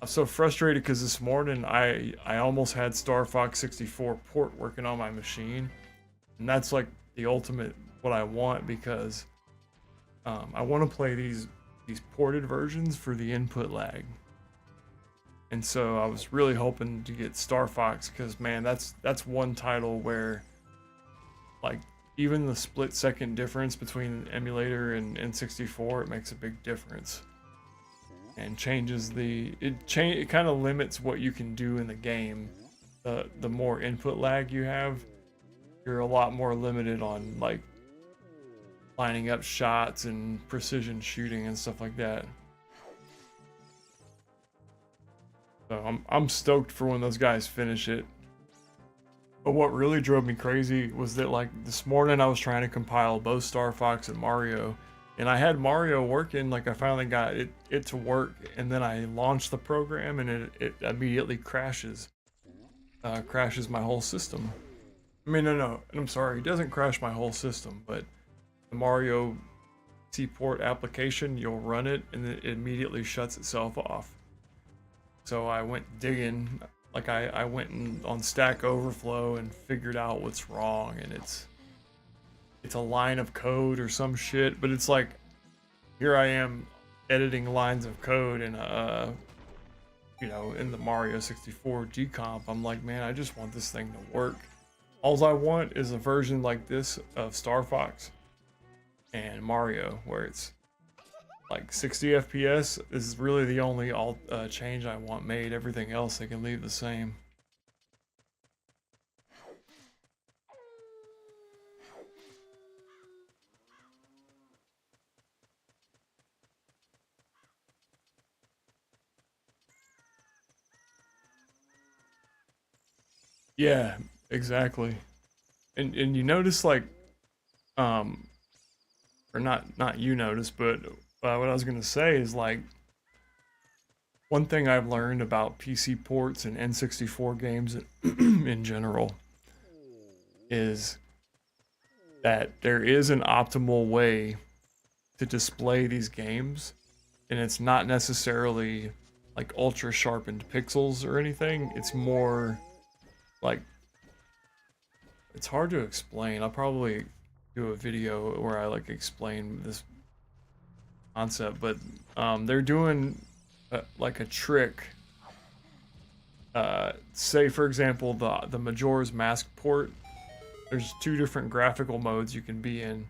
so frustrated because this morning I almost had Star Fox 64 port working on my machine, and that's like the ultimate what I want, because I want to play these ported versions for the input lag. And so I was really hoping to get Star Fox, because man, that's one title where like even the split second difference between emulator and N64, it makes a big difference, and changes it kind of limits what you can do in the game. The more input lag you have, you're a lot more limited on like lining up shots and precision shooting and stuff like that. So I'm stoked for when those guys finish it. But what really drove me crazy was that like this morning I was trying to compile both Star Fox and Mario, and I had Mario working. Like I finally got it to work, and then I launched the program and it immediately crashes my whole system. I mean, no, I'm sorry, it doesn't crash my whole system, but the Mario C-port application, you'll run it and it immediately shuts itself off. So I went digging, like I went on Stack Overflow and figured out what's wrong, and it's a line of code or some shit. But it's like, here I am editing lines of code in in the Mario 64 decomp. I'm like, man, I just want this thing to work. All I want is a version like this of Star Fox and Mario, where it's like 60 FPS is really the only change I want made. Everything else they can leave the same. Yeah, exactly. And you notice like or not you notice, but what I was gonna say is like, one thing I've learned about PC ports and N64 games in general is that there is an optimal way to display these games, and it's not necessarily like ultra sharpened pixels or anything. It's more like, it's hard to explain. I'll probably do a video where I like explain this concept, but they're doing like a trick. Say for example the Majora's Mask port. There's two different graphical modes you can be in.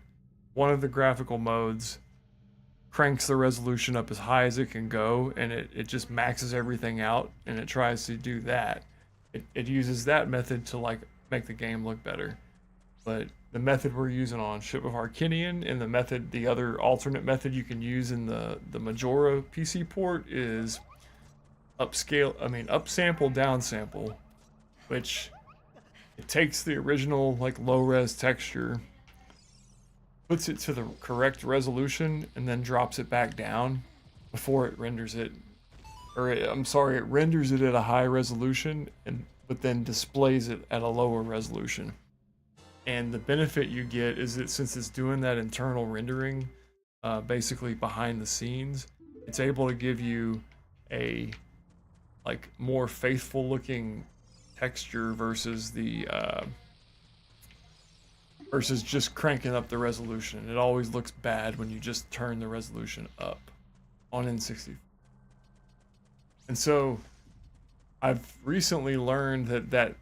One of the graphical modes cranks the resolution up as high as it can go, and it just maxes everything out, and it tries to do that. It uses that method to like make the game look better. But the method we're using on Ship of Harkinian, and the other alternate method you can use in the Majora PC port is upsample, downsample, which it takes the original like low res texture, puts it to the correct resolution, and then drops it back down before it renders it. It renders it at a high resolution, but then displays it at a lower resolution. And the benefit you get is that since it's doing that internal rendering, basically behind the scenes, it's able to give you a like more faithful looking texture versus the versus just cranking up the resolution. It always looks bad when you just turn the resolution up on N64. And so I've recently learned that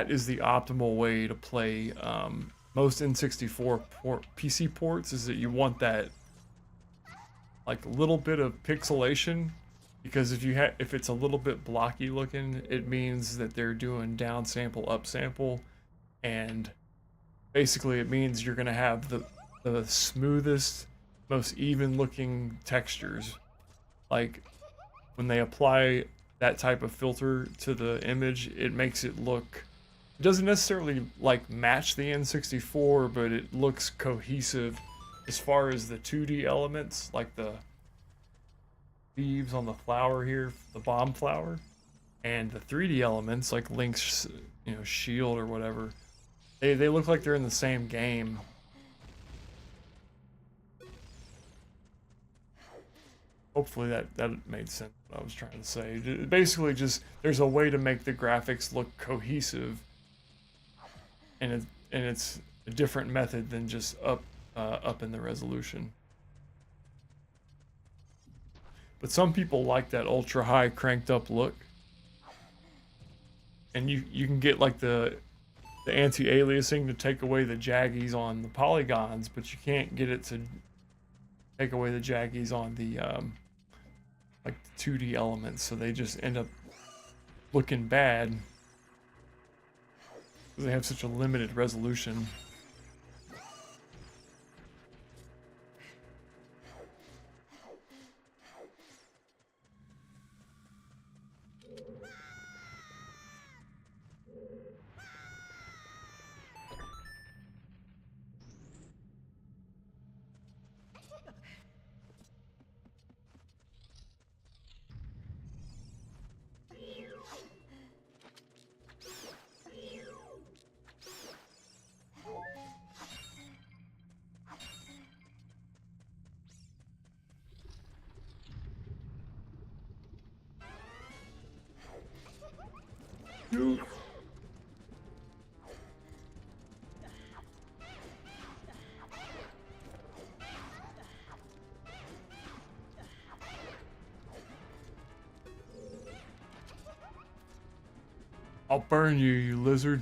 is the optimal way to play most N64 PC ports, is that you want that like little bit of pixelation, because if it's a little bit blocky looking, it means that they're doing down sample, up sample, and basically it means you're gonna have the smoothest, most even looking textures. Like when they apply that type of filter to the image, it makes it look, it doesn't necessarily like match the N64, but it looks cohesive as far as the 2D elements, like the leaves on the flower here, the bomb flower, and the 3D elements like Link's, you know, shield or whatever. They look like they're in the same game. Hopefully that made sense what I was trying to say. Basically just there's a way to make the graphics look cohesive, and it's a different method than just up in the resolution. But some people like that ultra high cranked up look. And you can get like the anti-aliasing to take away the jaggies on the polygons, but you can't get it to take away the jaggies on the like the 2D elements, so they just end up looking bad because they have such a limited resolution. I'll burn you, you lizard.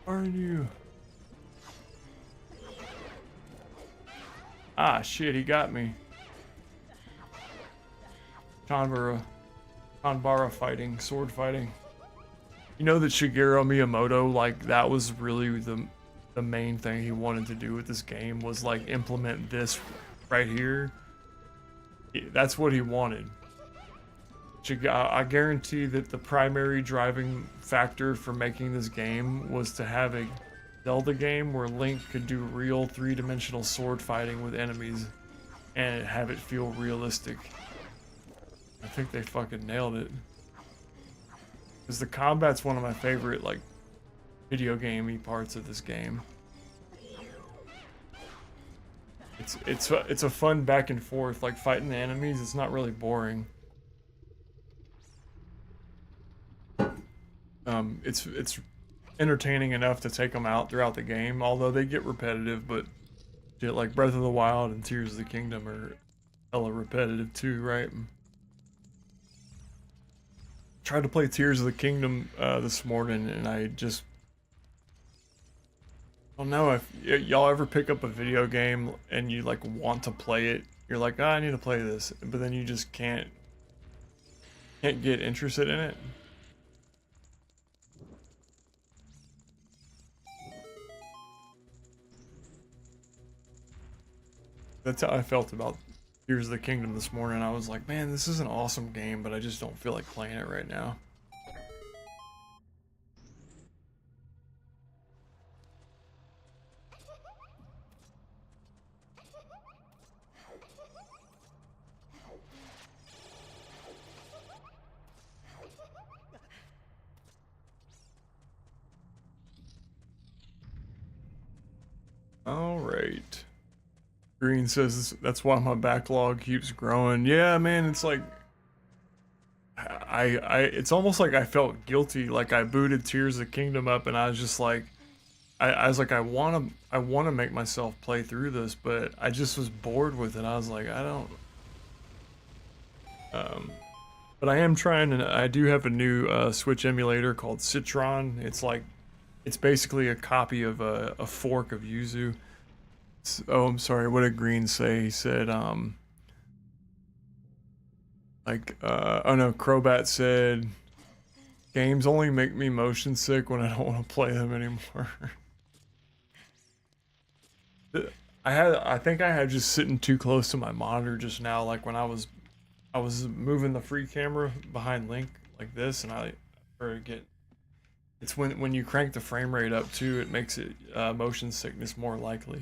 Burn you. Ah, shit, he got me. Kanbara fighting, sword fighting. You know that Shigeru Miyamoto, like, that was really the main thing he wanted to do with this game, was like implement this right here. That's what he wanted. I guarantee that the primary driving factor for making this game was to have a Zelda game where Link could do real three-dimensional sword fighting with enemies and have it feel realistic. I think they fucking nailed it. Because the combat's one of my favorite, like, video gamey parts of this game. It's a fun back and forth, like fighting the enemies. It's not really boring. It's entertaining enough to take them out throughout the game, although they get repetitive, but shit like Breath of the Wild and Tears of the Kingdom are hella repetitive too, right? Tried to play Tears of the Kingdom this morning, and I just don't know if y'all ever pick up a video game and you like want to play it. You're like, oh, I need to play this, but then you just can't get interested in it. That's how I felt about Tears of the Kingdom this morning. I was like, man, this is an awesome game, but I just don't feel like playing it right now. All right. Green says that's why my backlog keeps growing. Yeah, man, it's like it's almost like I felt guilty. Like I booted Tears of the Kingdom up, and I was just like, I was like, I wanna make myself play through this, but I just was bored with it. I was like, I don't. But I am trying, and I do have a new Switch emulator called Citron. It's basically a copy of a fork of Yuzu. Oh, I'm sorry. What did Green say? He said, oh no, Crobat said, games only make me motion sick when I don't want to play them anymore. I think I had just sitting too close to my monitor just now, like when I was moving the free camera behind Link like this, and I started get. It's when you crank the frame rate up too, it makes it motion sickness more likely.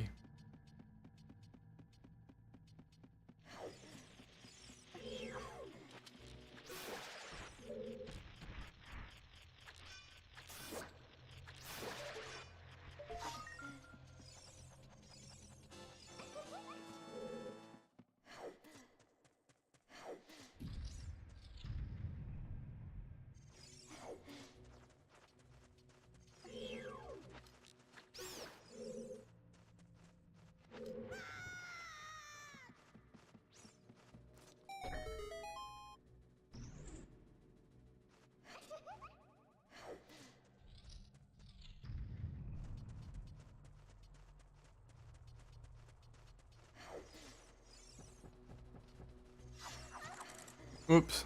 Oops.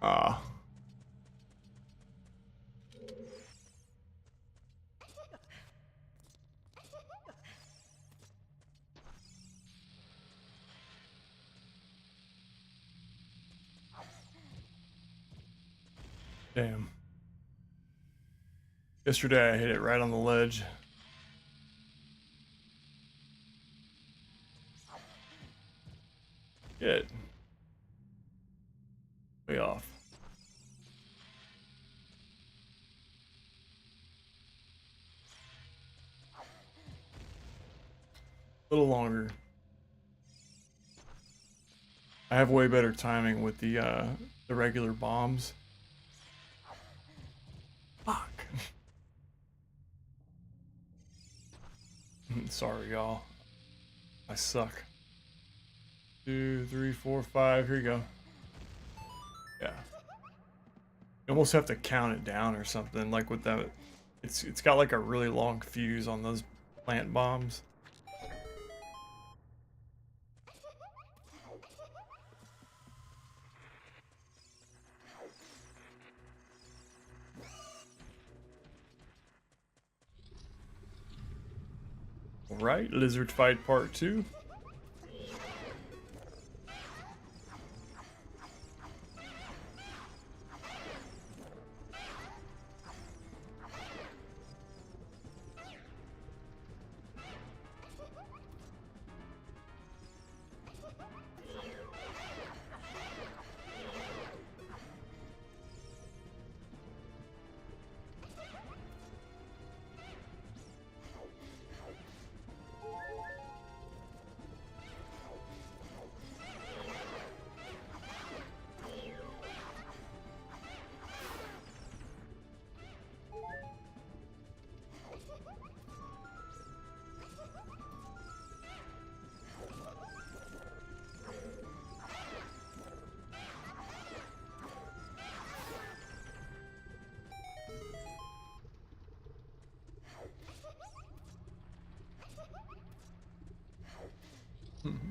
Ah. Damn. Yesterday I hit it right on the ledge. Shit. Way off. A little longer. I have way better timing with the regular bombs. Fuck. Sorry, y'all. I suck. 2, 3, 4, 5. Here you go. Yeah. You almost have to count it down or something. Like with that, it's got like a really long fuse on those plant bombs. Alright, Lizard Fight Part 2.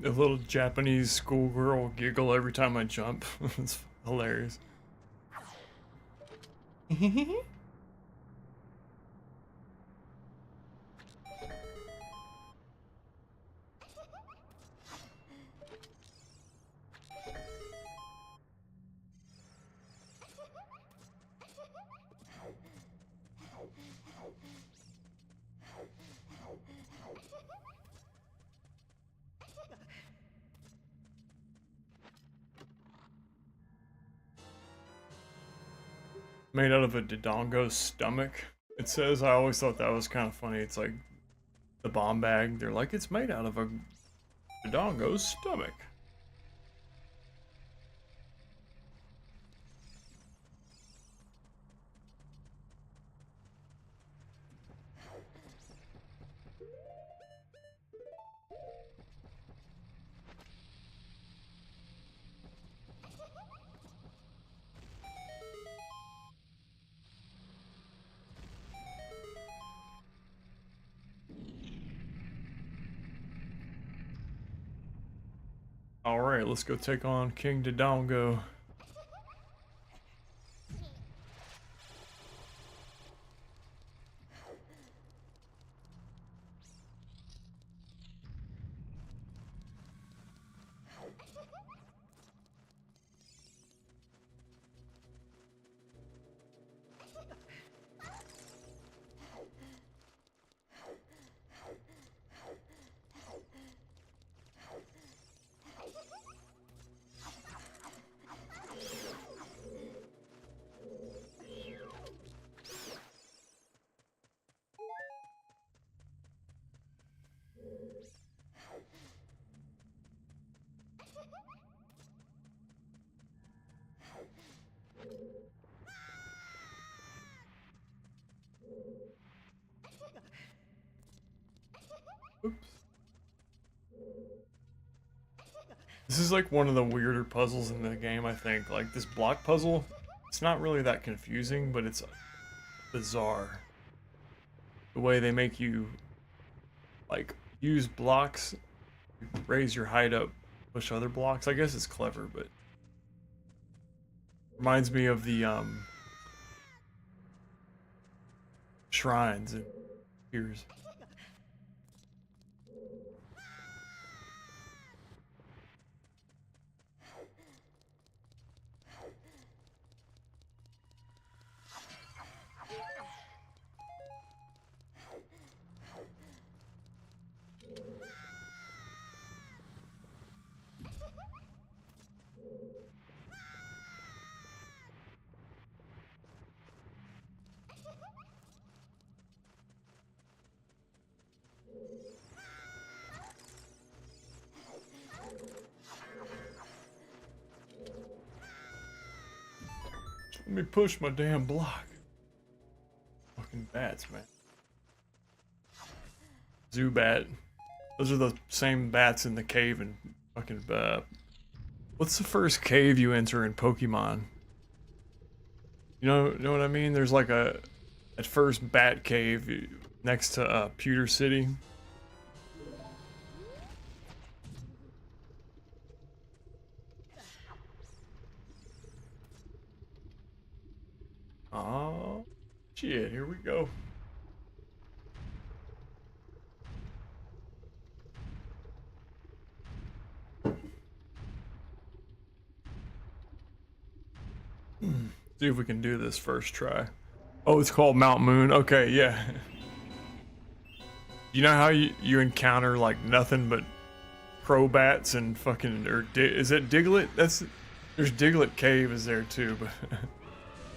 A little Japanese schoolgirl giggle every time I jump. It's hilarious. Made out of a Dodongo's stomach. It says, I always thought that was kind of funny. It's like the bomb bag. They're like, it's made out of a Dodongo's stomach. Alright, let's go take on King Dodongo. Oops. This is like one of the weirder puzzles in the game, I think. Like this block puzzle, it's not really that confusing, but it's bizarre. The way they make you like use blocks, raise your height up, push other blocks. I guess it's clever, but reminds me of the shrines and piers. Let me push my damn block. Fucking bats, man. Zubat. Those are the same bats in the cave in fucking what's the first cave you enter in Pokemon? You know what I mean? There's like at first bat cave next to Pewter City. Oh, shit, here we go. See if we can do this first try. Oh, it's called Mount Moon. Okay, yeah. You know how you encounter like nothing but Crobats and fucking, or is it Diglett? There's Diglett Cave is there too, but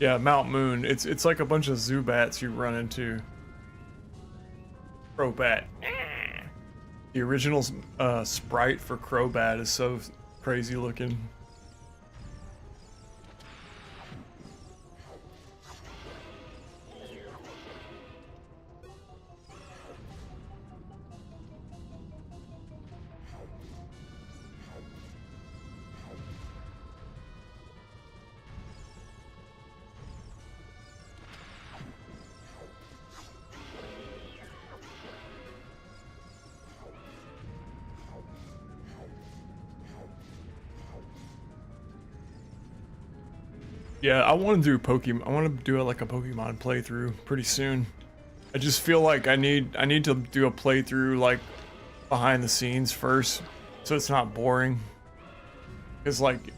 yeah, Mount Moon. It's like a bunch of Zubats you run into. Crobat. The original sprite for Crobat is so crazy looking. Yeah, I want to do Pokemon. I want to do like a Pokemon playthrough pretty soon. I just feel like I need to do a playthrough like behind the scenes first, so it's not boring. Because like, the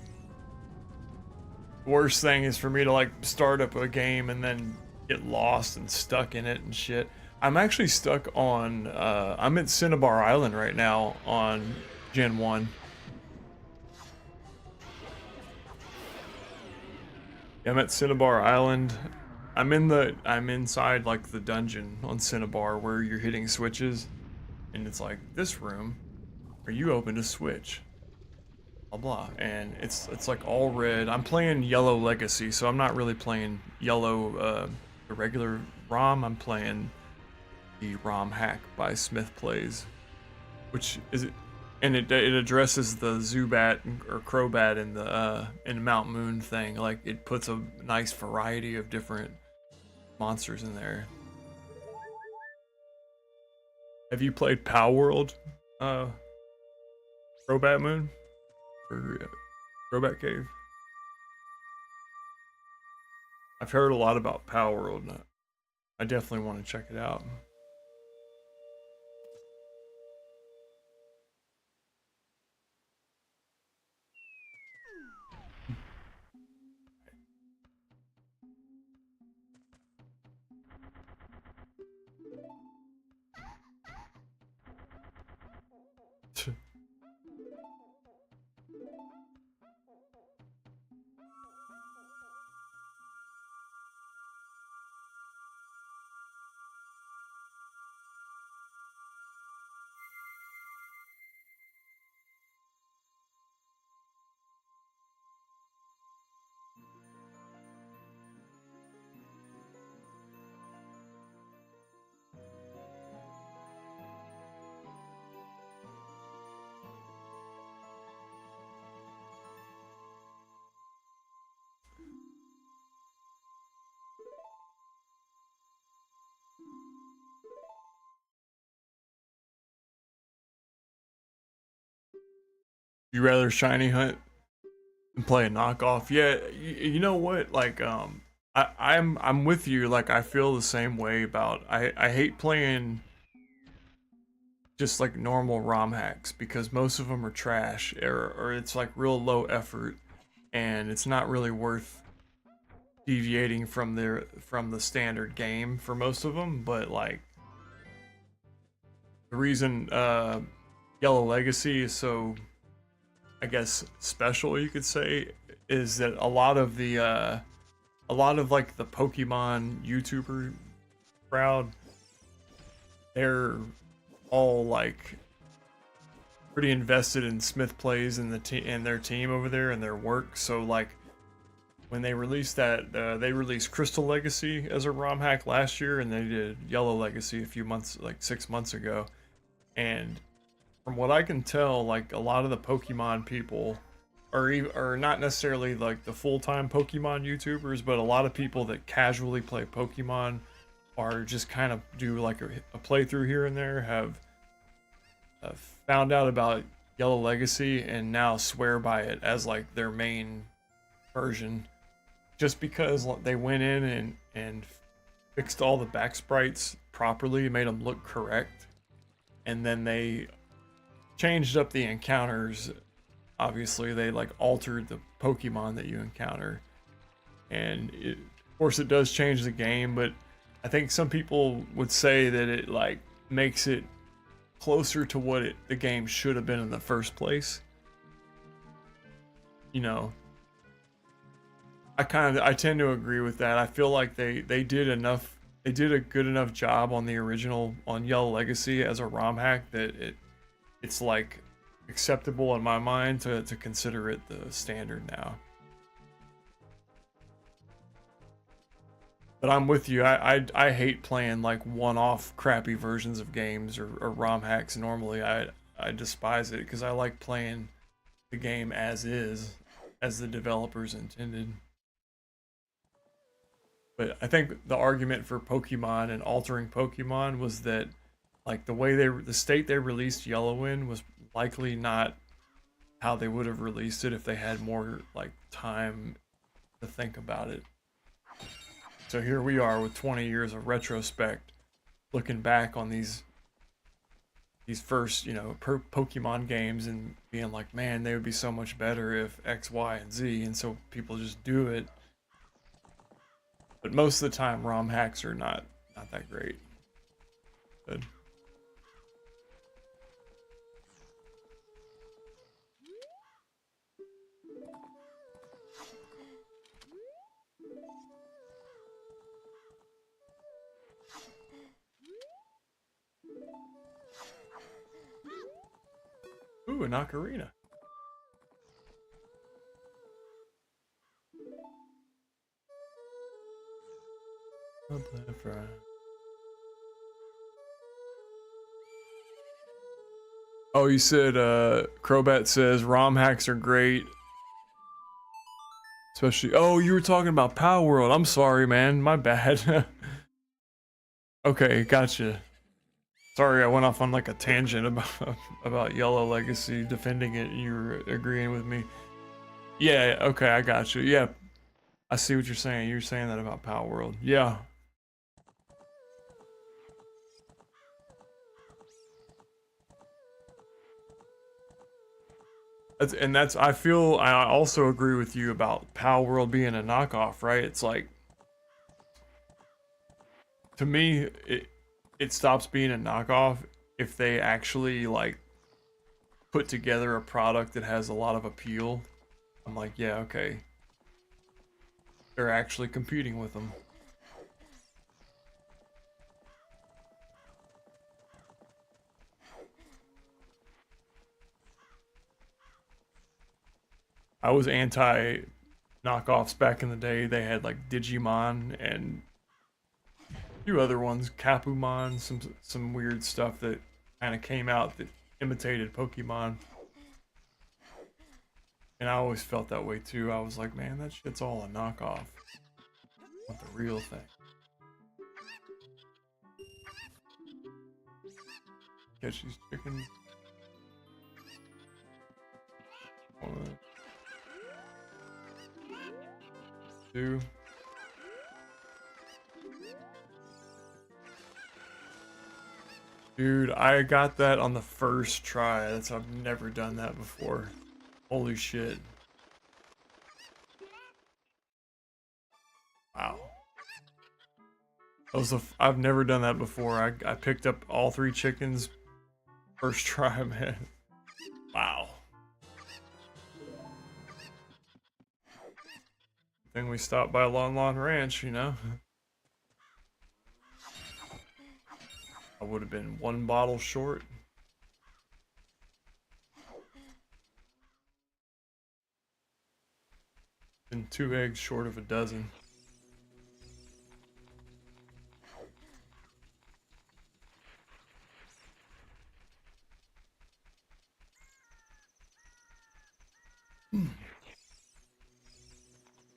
worst thing is for me to like start up a game and then get lost and stuck in it and shit. I'm actually stuck on. I'm at Cinnabar Island right now on Gen 1. I'm at Cinnabar Island. I'm inside like the dungeon on Cinnabar where you're hitting switches, and it's like this room. Are you open to switch? Blah blah, and it's like all red. I'm playing Yellow Legacy, so I'm not really playing Yellow, the regular ROM. I'm playing the ROM hack by Smith Plays, which is, and it addresses the Zubat or Crobat in the Mount Moon thing. Like it puts a nice variety of different monsters in there. Have you played Pow World, Crobat Moon or Crobat Cave? I've heard a lot about Pow World, and I definitely want to check it out. You rather shiny hunt and play a knockoff? Yeah, you know what? Like, I'm with you. Like, I feel the same way about. I hate playing just like normal ROM hacks because most of them are trash, or it's like real low effort, and it's not really worth deviating from the standard game for most of them. But like the reason Yellow Legacy is so, I guess, special, you could say, is that a lot of like the Pokemon YouTuber crowd, they're all like pretty invested in Smith Plays and and their team over there and their work. So like when they released that, they released Crystal Legacy as a ROM hack last year, and they did Yellow Legacy a few months, like 6 months ago. And from what I can tell, like a lot of the Pokemon people are not necessarily like the full-time Pokemon YouTubers, but a lot of people that casually play Pokemon or just kind of do like a playthrough here and there have found out about Yellow Legacy and now swear by it as like their main version, just because they went in and fixed all the back sprites properly, made them look correct, and then they changed up the encounters. Obviously they like altered the Pokemon that you encounter, and of course it does change the game, but I think some people would say that it like makes it closer to what the game should have been in the first place. You know, I tend to agree with that. I feel like they did enough, they did a good enough job on the original, on Yellow Legacy as a ROM hack, that it's like acceptable in my mind to consider it the standard now. But I'm with you. I hate playing like one-off crappy versions of games or ROM hacks. Normally I despise it because I like playing the game as is, as the developers intended. But I think the argument for Pokemon and altering Pokemon was that like the state they released Yellow in was likely not how they would have released it if they had more like time to think about it. So here we are with 20 years of retrospect, looking back on these first, you know, Pokemon games and being like, man, they would be so much better if X, Y, and Z, and so people just do it. But most of the time, ROM hacks are not that great. Good. Ooh, an Ocarina. Oh, you said Crobat says ROM hacks are great. Especially, oh, you were talking about Power World. I'm sorry, man. My bad. Okay, gotcha. Sorry, I went off on like a tangent about Yellow Legacy defending it. And you were agreeing with me. Yeah, okay, I got you. Yeah, I see what you're saying. You're saying that about Power World. Yeah. I feel I also agree with you about Power World being a knockoff, right? It's like, to me, it stops being a knockoff if they actually like put together a product that has a lot of appeal. I'm like, yeah, okay. They're actually competing with them. I was anti knockoffs back in the day. They had like Digimon and a few other ones, Capumon, some weird stuff that kind of came out that imitated Pokemon. And I always felt that way too. I was like, man, that shit's all a knockoff. I want the real thing. Catch these chickens. One, two. Dude, I got that on the first try. I've never done that before. Holy shit. Wow. I've never done that before. I picked up all 3 chickens first try, man. Wow. Then we stopped by Lon Lon Ranch, you know? I would have been 1 bottle short. And 2 eggs short of a dozen.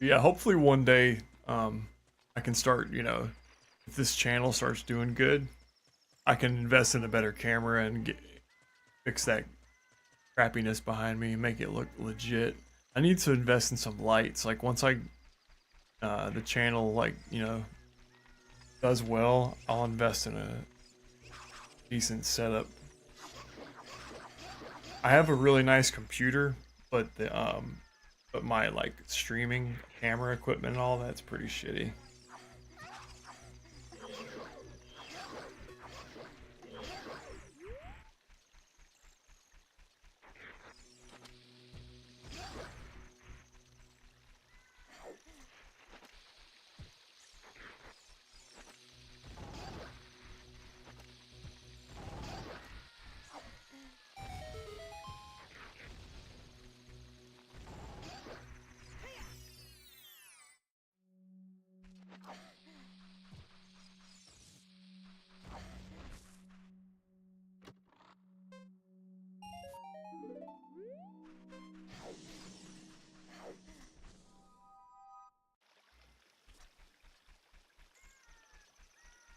Yeah, hopefully one day I can start, you know, if this channel starts doing good, I can invest in a better camera and fix that crappiness behind me, make it look legit. I need to invest in some lights. Like once the channel, like, you know, does well, I'll invest in a decent setup. I have a really nice computer, but but my like streaming camera equipment and all that's pretty shitty.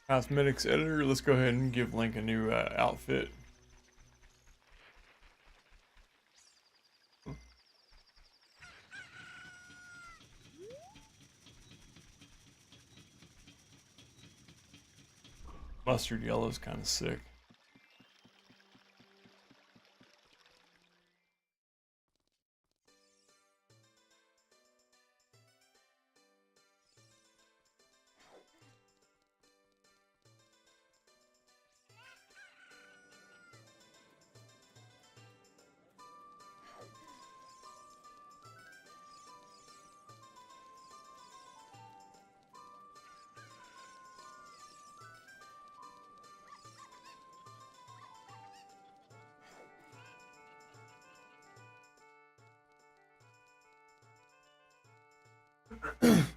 Cosmetics editor, let's go ahead and give Link a new outfit. Mustard yellow is kind of sick.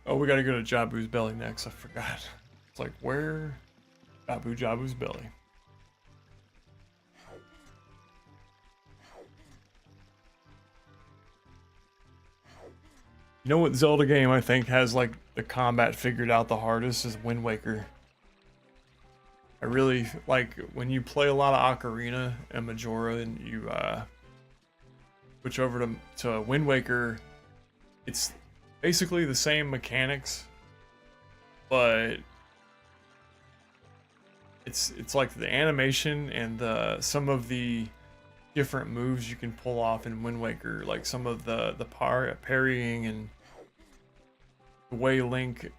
Oh, we gotta go to Jabu's belly next. I forgot. It's like, where? Jabu's belly. You know what Zelda game I think has like the combat figured out the hardest is Wind Waker. I really like when you play a lot of Ocarina and Majora and you switch over to Wind Waker. It's basically the same mechanics, but it's like the animation and some of the different moves you can pull off in Wind Waker, like some of the parrying and the way Link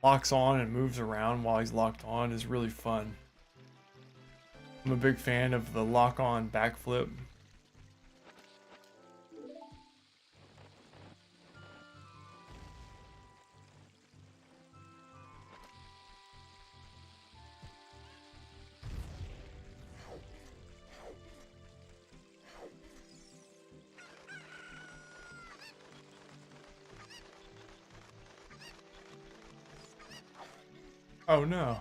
locks on and moves around while he's locked on is really fun. I'm a big fan of the lock-on backflip. Oh no,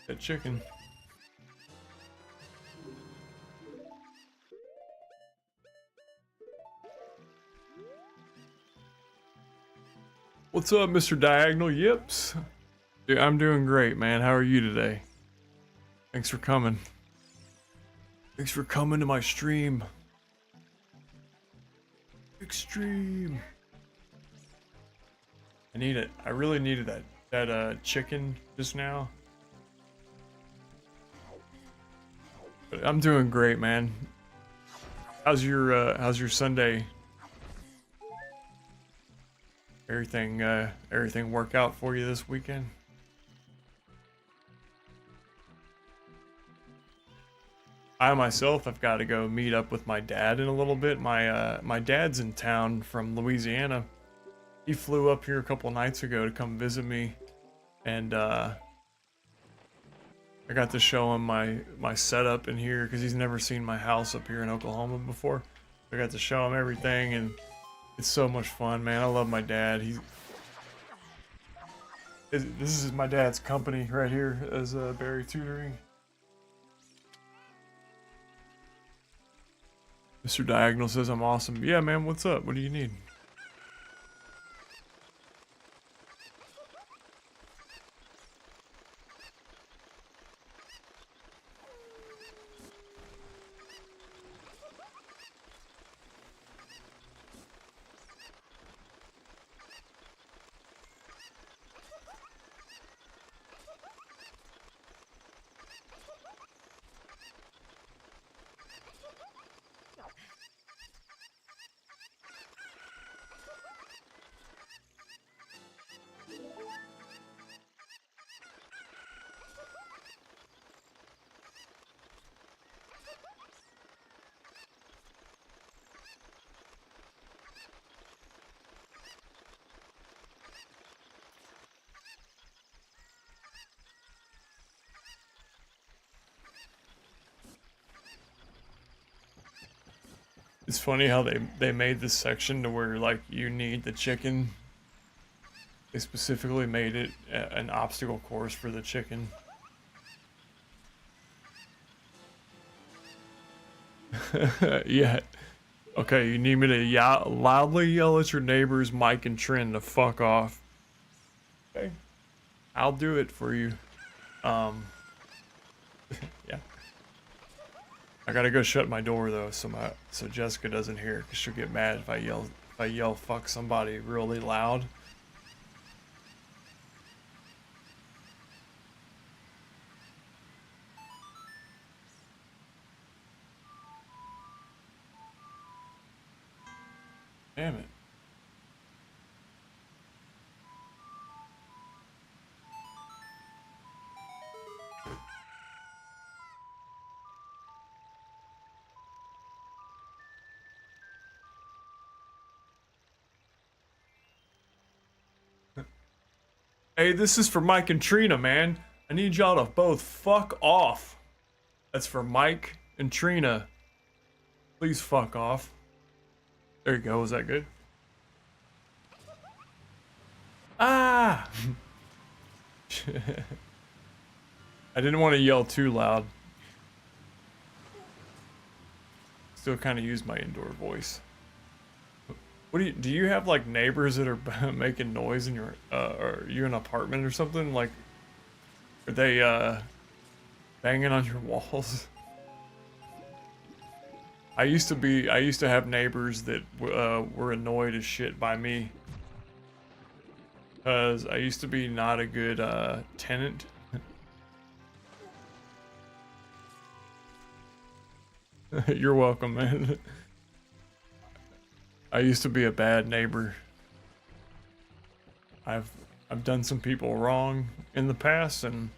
that chicken. What's up, Mr. Diagonal Yips? Dude, I'm doing great, man. How are you today? Thanks for coming. Thanks for coming to my stream. Extreme. I need it. I really needed that chicken just now. But I'm doing great, man. How's your Sunday? Everything work out for you this weekend? I myself have got to go meet up with my dad in a little bit. My dad's in town from Louisiana. He flew up here a couple nights ago to come visit me, and I got to show him my setup in here because he's never seen my house up here in Oklahoma before. I got to show him everything, and it's so much fun, man. I love my dad. This is my dad's company right here as Barry Tutoring. Mr. Diagonal says I'm awesome. Yeah, man, what's up? What do you need? It's funny how they made this section to where like you need the chicken. They specifically made it an obstacle course for the chicken. Yeah. Okay, you need me to loudly yell at your neighbors, Mike and Trin, to fuck off. Okay. I'll do it for you. Yeah. I gotta go shut my door though, so Jessica doesn't hear, because she'll get mad if I yell fuck somebody really loud. Damn it. Hey, this is for Mike and Trina, man. I need y'all to both fuck off. That's for Mike and Trina. Please fuck off. There you go. Was that good? Ah! I didn't want to yell too loud. Still kind of use my indoor voice. What do you have like neighbors that are making noise in your or you in an apartment or something? Like, are they banging on your walls? I used to have neighbors that were annoyed as shit by me. Cause I used to be not a good tenant. You're welcome, man. I used to be a bad neighbor. I've done some people wrong in the past, and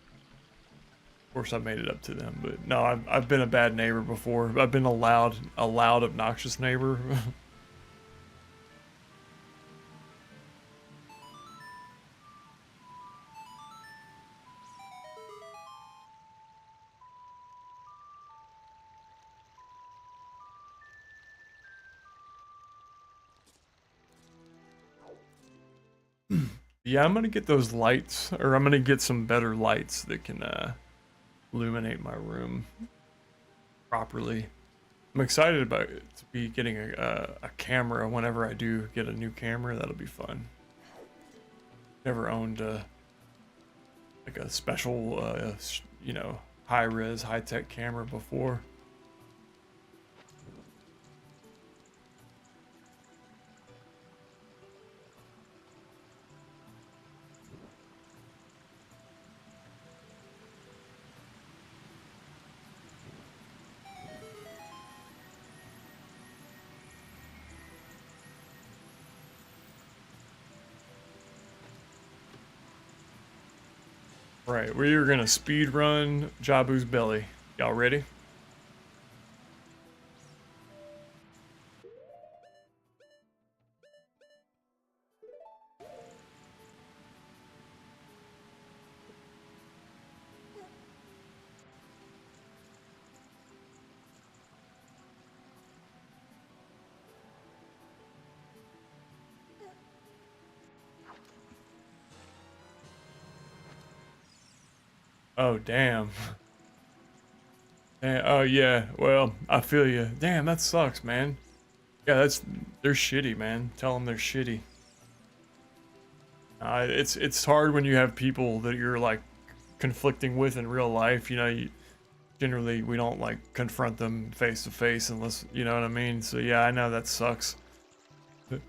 of course I made it up to them. But no, I've been a bad neighbor before. I've been a loud, obnoxious neighbor. Yeah, I'm gonna get those lights, or I'm gonna get some better lights that can illuminate my room properly. I'm excited about it, to be getting a camera whenever I do get a new camera. That'll be fun. Never owned like a special, you know, high-res, high-tech camera before. Right, we're gonna speed run Jabu's belly. Y'all ready? Oh, damn. Oh, yeah. Well, I feel you. Damn, that sucks, man. Yeah, they're shitty, man. Tell them they're shitty. It's hard when you have people that you're like conflicting with in real life. You know, generally we don't like confront them face to face unless, you know what I mean? So yeah, I know that sucks. But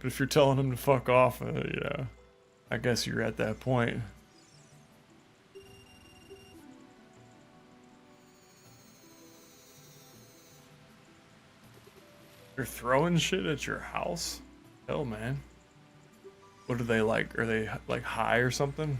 if you're telling them to fuck off, yeah, I guess you're at that point. You're throwing shit at your house? Hell, man. What are they like? Are they like high or something?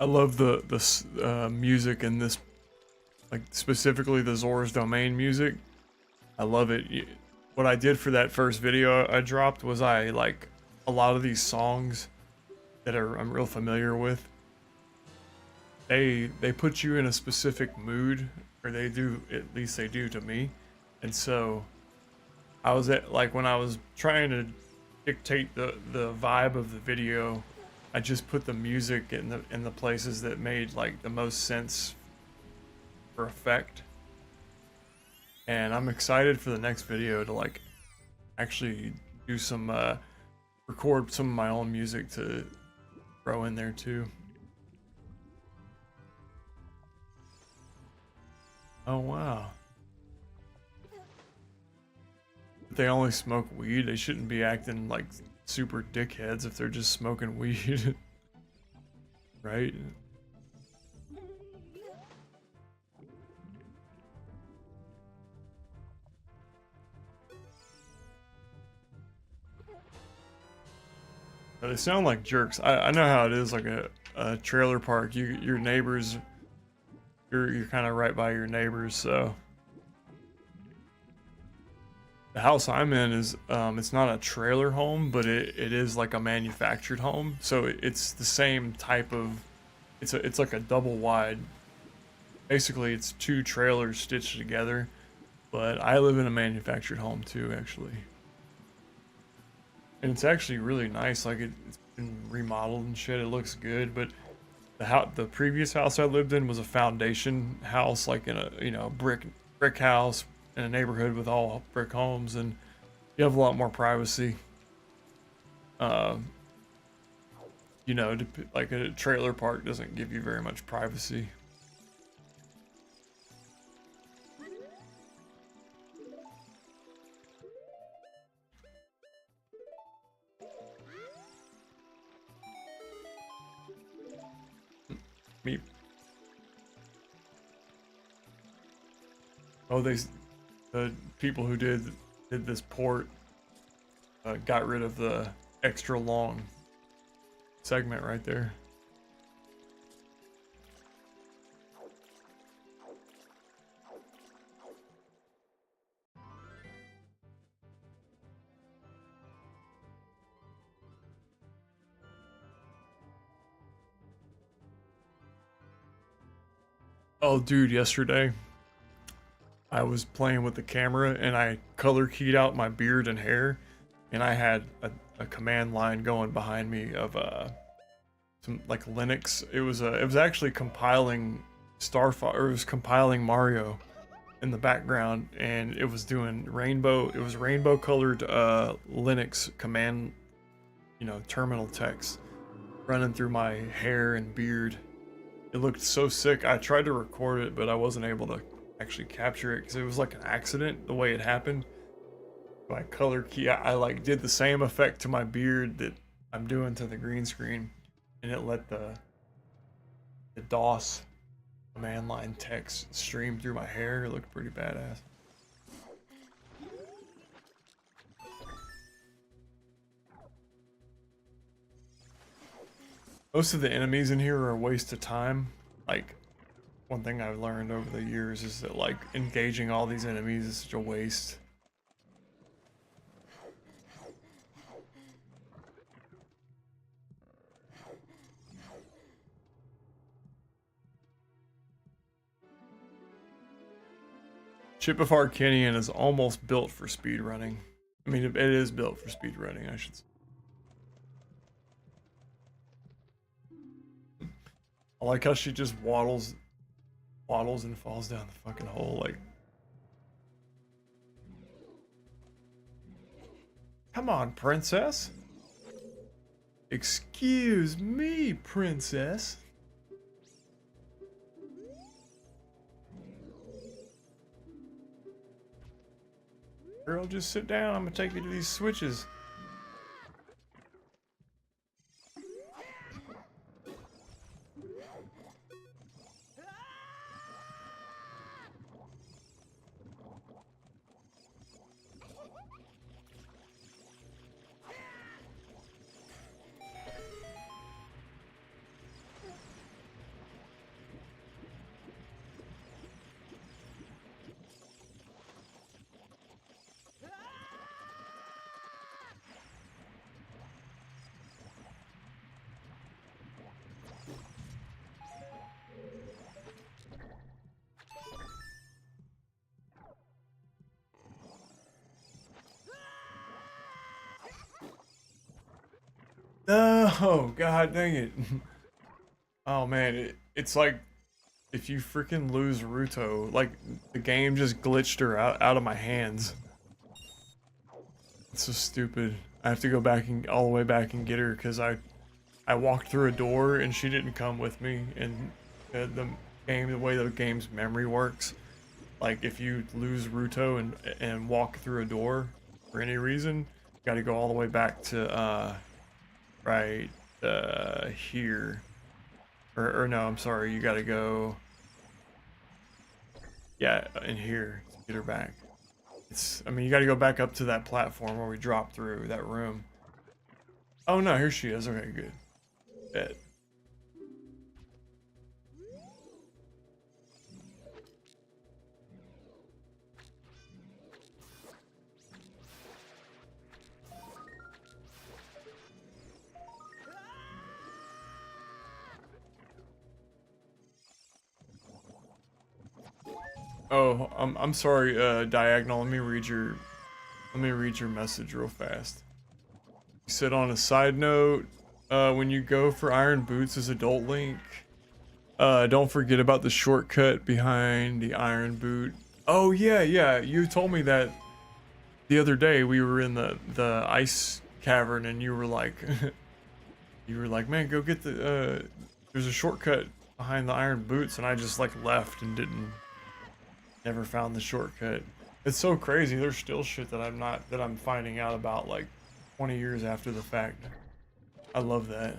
I love the music in this, like specifically the Zora's Domain music. I love it. What I did for that first video I dropped was I like a lot of these songs that I'm real familiar with. They put you in a specific mood, or they do, at least they do to me. And so I was at, like, when I was trying to dictate the vibe of the video, I just put the music in the places that made like the most sense for effect. And I'm excited for the next video to like actually do some record some of my own music to throw in there too. Oh wow. they only smoke weed. They shouldn't be acting like super dickheads if they're just smoking weed. Right? They sound like jerks. I know how it is, like a trailer park. Your neighbors, you're kind of right by your neighbors, so. The house I'm in is, it's not a trailer home, but it is like a manufactured home. So it's the same type of, it's like a double wide. Basically, it's two trailers stitched together, but I live in a manufactured home too, actually. And it's actually really nice. Like it's been remodeled and shit. It looks good, but the previous house I lived in was a foundation house, like in a, you know, brick house in a neighborhood with all brick homes, and you have a lot more privacy. You know, like a trailer park doesn't give you very much privacy. Me. Oh, the people who did this port got rid of the extra long segment right there. Oh, dude, yesterday I was playing with the camera and I color keyed out my beard and hair, and I had a command line going behind me of some like Linux. It was actually compiling or it was compiling Mario in the background, and it was doing rainbow. It was rainbow colored Linux command, you know, terminal text running through my hair and beard. It looked so sick. I tried to record it, but I wasn't able to actually capture it because it was like an accident the way it happened. My color key, I like did the same effect to my beard that I'm doing to the green screen, and it let the DOS command line text stream through my hair. It looked pretty badass. Most of the enemies in here are a waste of time. Like, one thing I've learned over the years is that, like, engaging all these enemies is such a waste. Chip of Arcanian is almost built for speedrunning. I mean, it is built for speedrunning, I should say. I like how she just waddles and falls down the fucking hole, like. Come on, princess. Excuse me, princess. Girl, just sit down. I'm gonna take you to these switches. Oh, god dang it. Oh man, it's like if you freaking lose Ruto, like the game just glitched her out of my hands. It's so stupid. I have to go back and all the way back and get her because I walked through a door and she didn't come with me. And the way the game's memory works, like if you lose Ruto and walk through a door, for any reason, you got to go all the way back to right here. Or no, I'm sorry, you got to go, yeah, in here to get her back. I mean, you got to go back up to that platform where we dropped through that room. Oh no, here she is. Okay, good. Bet. Oh, I'm sorry, Diagonal. Let me read your message real fast. You said on a side note, when you go for Iron Boots as Adult Link, don't forget about the shortcut behind the Iron Boot. Oh yeah, yeah. You told me that the other day. We were in the ice cavern, and you were like, man, go get the. There's a shortcut behind the Iron Boots, and I just like left and never found the shortcut. It's so crazy. There's still shit that I'm finding out about like 20 years after the fact. I love that.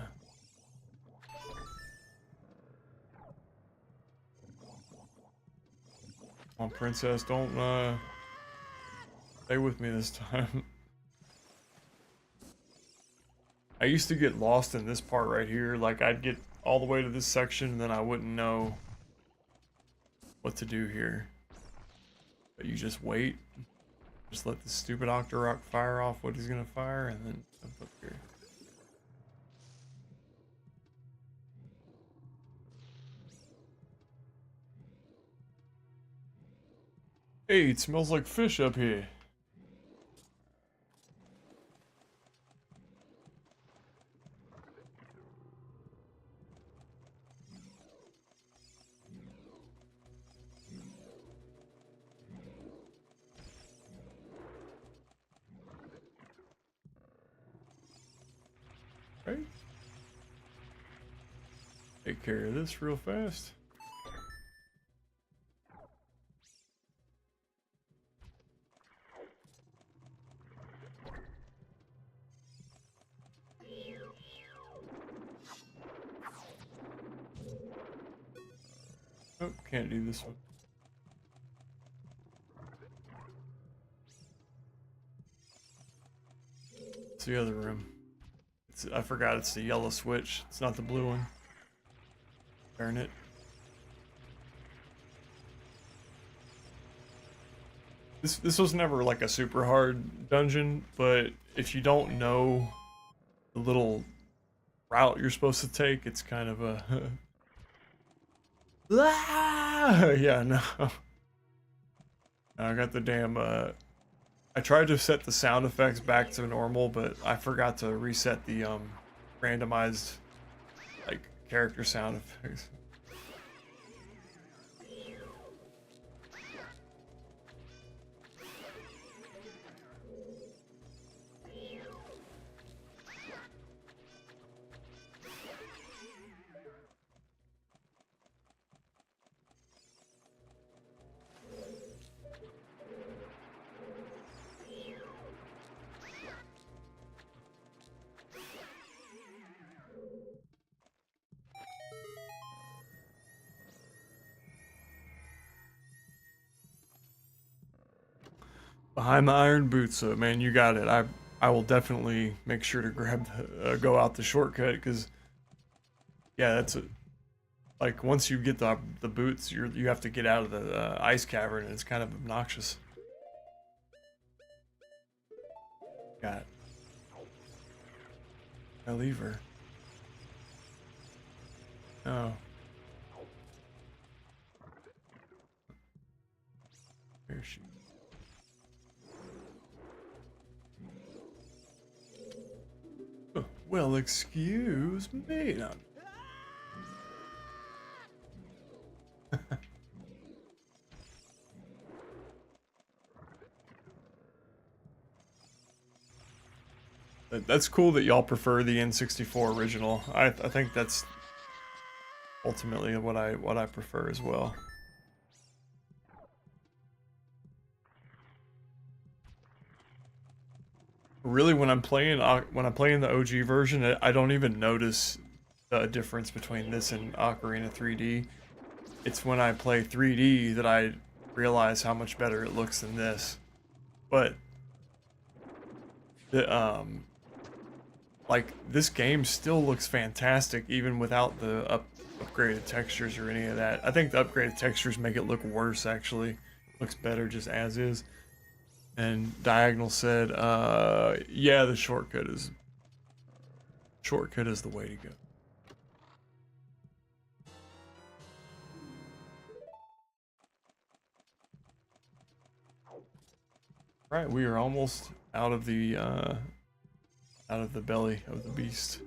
Come on, princess, don't stay with me this time. I used to get lost in this part right here. Like I'd get all the way to this section and then I wouldn't know what to do here. But you just wait. Just let the stupid Octorok fire off what he's gonna fire and then jump up here. Hey, it smells like fish up here. Right? Take care of this real fast. Oh, can't do this one. It's the other room. I forgot it's the yellow switch. It's not the blue one. Darn it. This was never like a super hard dungeon, but if you don't know the little route you're supposed to take, it's kind of a yeah, no. I got the damn I tried to set the sound effects back to normal, but I forgot to reset the randomized like character sound effects. Behind the Iron Boots, so man, you got it. I will definitely make sure to grab go out the shortcut because yeah, that's it. Like once you get the boots, you have to get out of the ice cavern, and it's kind of obnoxious. Got it. I leave her. Oh. Where is she? Oh, well, excuse me. No. That's cool that y'all prefer the N64 original. I think that's ultimately what I prefer as well. Really, when I'm playing the OG version, I don't even notice the difference between this and Ocarina 3D. It's when I play 3D that I realize how much better it looks than this. But the like this game still looks fantastic even without the upgraded textures or any of that. I think the upgraded textures make it look worse actually. Looks better just as is. And Diagonal said, yeah, the shortcut is the way to go. Right, we are almost out of the belly of the beast.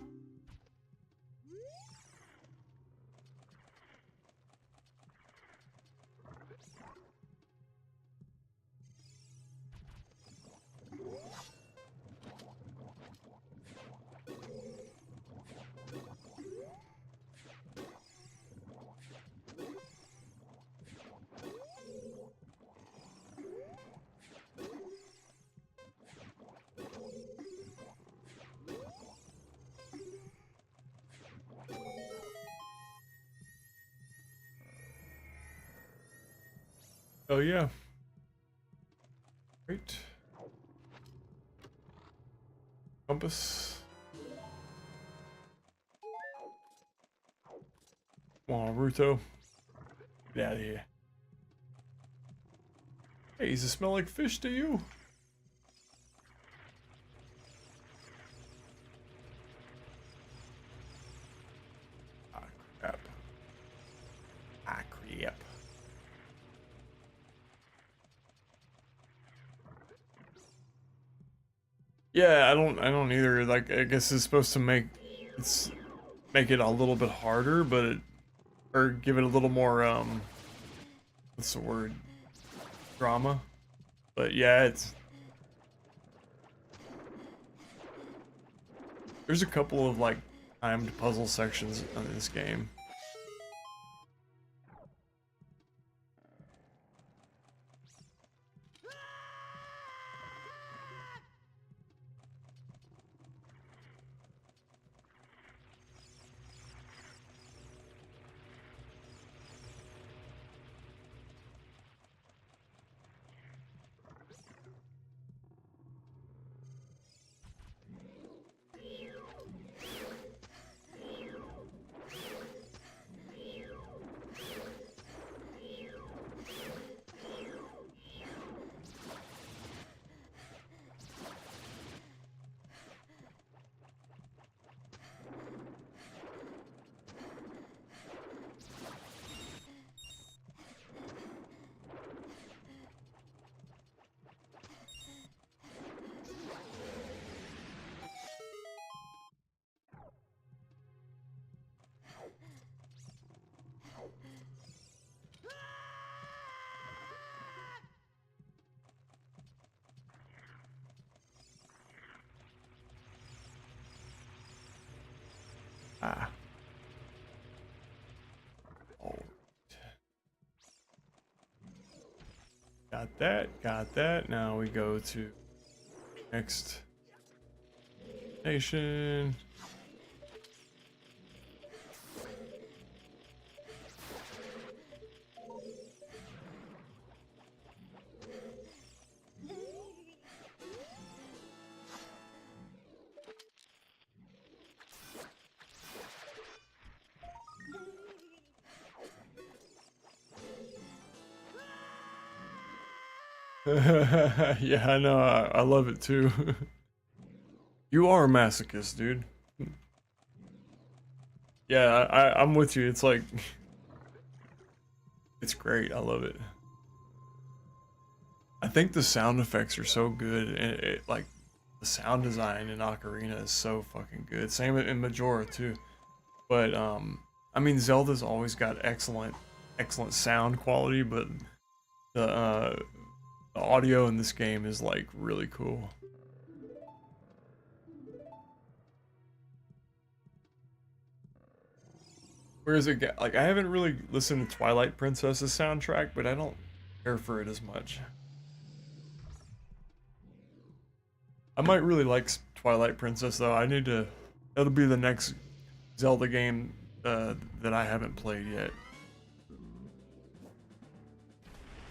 Oh yeah. Great. Compass. Come on, Ruto. Get out of here. Hey, does it smell like fish to you? Ah, crap. Ah, crap. Yeah, I don't either. Like, I guess it's supposed to make it a little bit harder, but or give it a little more what's the word? Drama. But yeah, there's a couple of like timed puzzle sections in this game. Ah. Oh. Got that, got that. Now we go to next nation. Yeah, I know. I love it too. You are a masochist, dude. Yeah, I'm with you. It's like, it's great. I love it. I think the sound effects are so good, and like the sound design in Ocarina is so fucking good. Same in Majora too. But I mean, Zelda's always got excellent sound quality, but the audio in this game is like really cool. Whereas like I haven't really listened to Twilight Princess's soundtrack, but I don't care for it as much. I might really like Twilight Princess though. I need to. That'll be the next Zelda game that I haven't played yet.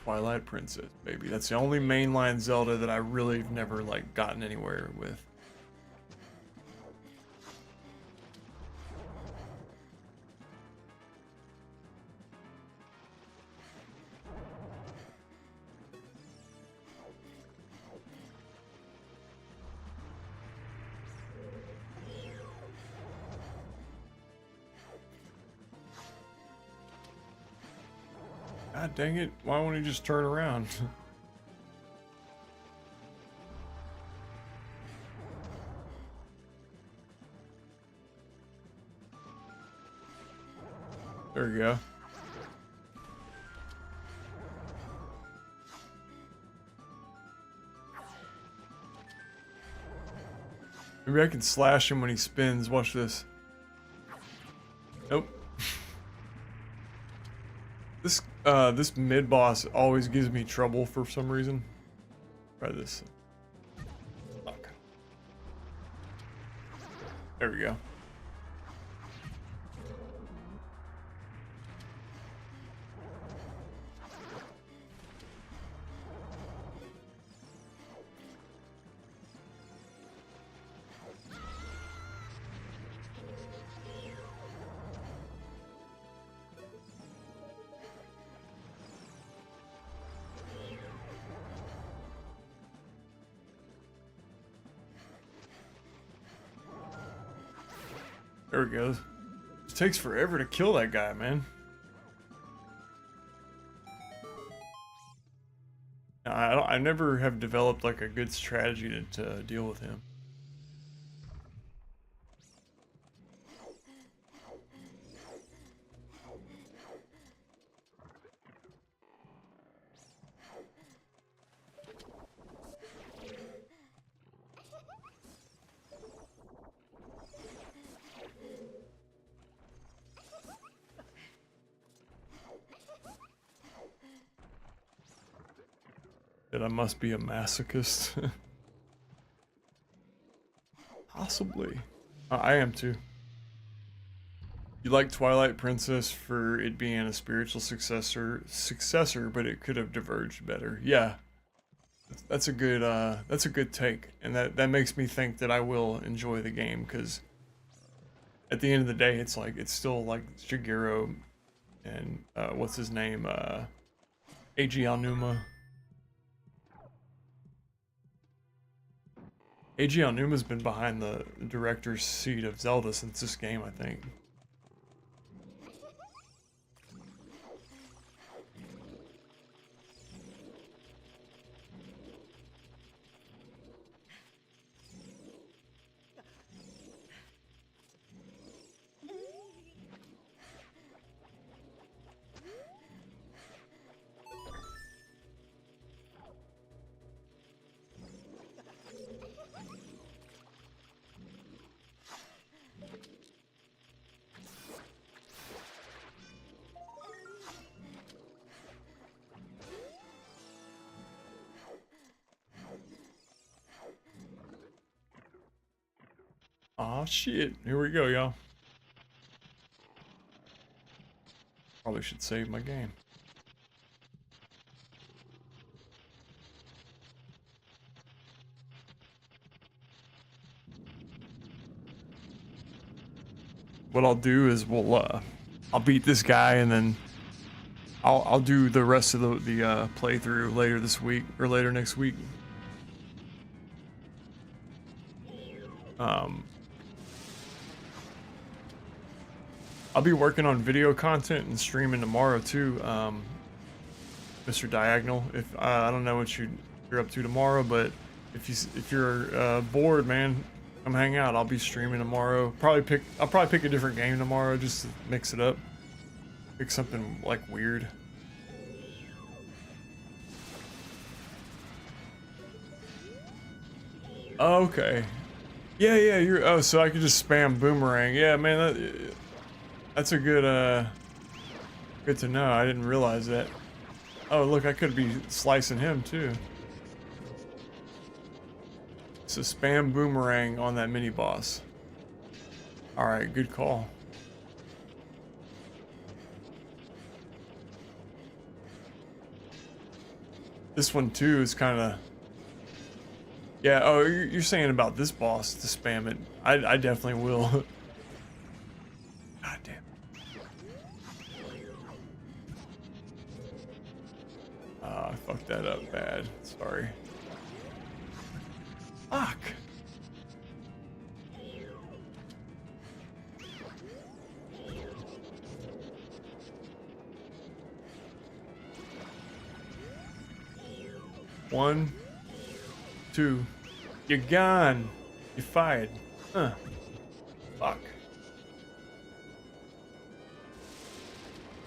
Twilight Princess, baby. That's the only mainline Zelda that I really have never like gotten anywhere with. God dang it, why won't he just turn around? There we go. Maybe I can slash him when he spins. Watch this. Nope. This mid boss always gives me trouble for some reason. Try this. Fuck. There we go. There it goes. It takes forever to kill that guy, man. I never have developed like a good strategy to deal with him. That I must be a masochist. Possibly. I am too. You like Twilight Princess for it being a spiritual successor, but it could have diverged better. Yeah. That's a good take. And that makes me think that I will enjoy the game, because at the end of the day it's still like Shigeru and what's his name? Eiji Aonuma. Eiji Aonuma's been behind the director's seat of Zelda since this game, I think. Aw, shit. Here we go, y'all. Probably should save my game. What I'll do is I'll beat this guy, and then I'll do the rest of the playthrough later this week or later next week. I'll be working on video content and streaming tomorrow too, Mr. Diagonal. If I don't know what you're up to tomorrow, but if you're bored, man, come hang out. I'll be streaming tomorrow. I'll probably pick a different game tomorrow just to mix it up. Pick something like weird. Oh, okay. Yeah, so I could just spam boomerang. Yeah, man, that's a good to know. I didn't realize that. Oh, look, I could be slicing him too. So spam boomerang on that mini boss. Alright, good call. This one too is kind of... Yeah, oh, you're saying about this boss to spam it. I definitely will. God damn. I fucked that up bad. Sorry. Fuck. One, two. You're gone. You're fired. Huh. Fuck.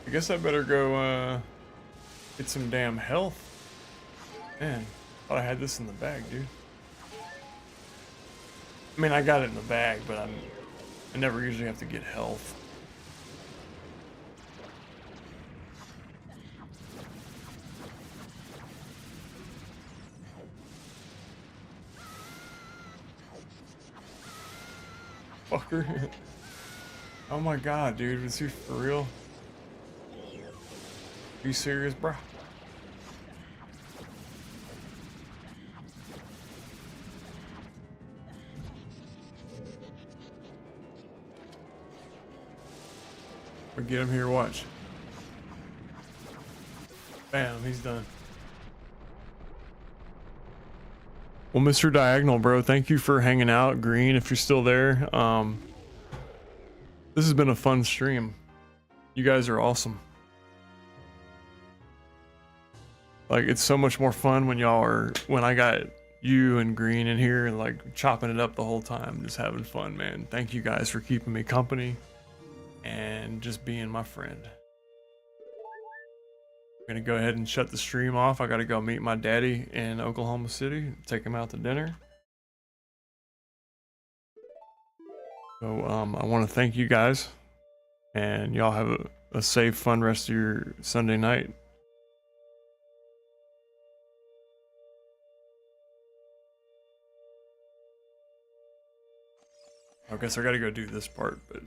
I guess I better go, get some damn health. Man, thought I had this in the bag, dude. I mean, I got it in the bag, but I never usually have to get health. Fucker. Oh my god, dude, is he for real? Are you serious, bro? We get him here, watch. Bam, he's done. Well, Mr. Diagonal, bro, thank you for hanging out. Green, if you're still there. This has been a fun stream. You guys are awesome. Like, it's so much more fun when when I got you and Green in here and like chopping it up the whole time, just having fun, man. Thank you guys for keeping me company and just being my friend. I'm gonna go ahead and shut the stream off. I gotta go meet my daddy in Oklahoma City, take him out to dinner. So I want to thank you guys, and y'all have a safe, fun rest of your Sunday night. I guess I gotta go do this part, but...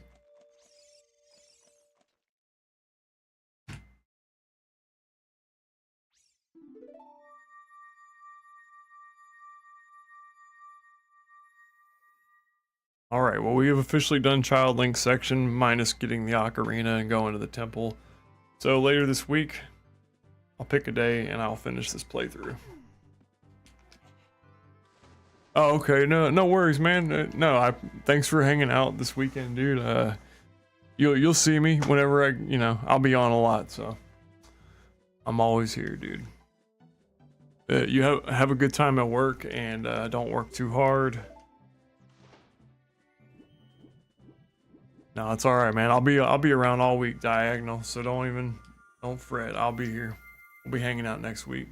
Alright, well, we have officially done Child Link section, minus getting the Ocarina and going to the temple. So later this week, I'll pick a day and I'll finish this playthrough. Oh, okay, no worries, man. Thanks for hanging out this weekend, dude. You'll see me whenever I'll be on a lot, so I'm always here, dude. You have a good time at work, and don't work too hard. No, it's all right, man. I'll be around all week, Diagonal. So don't fret. I'll be here. We'll be hanging out next week.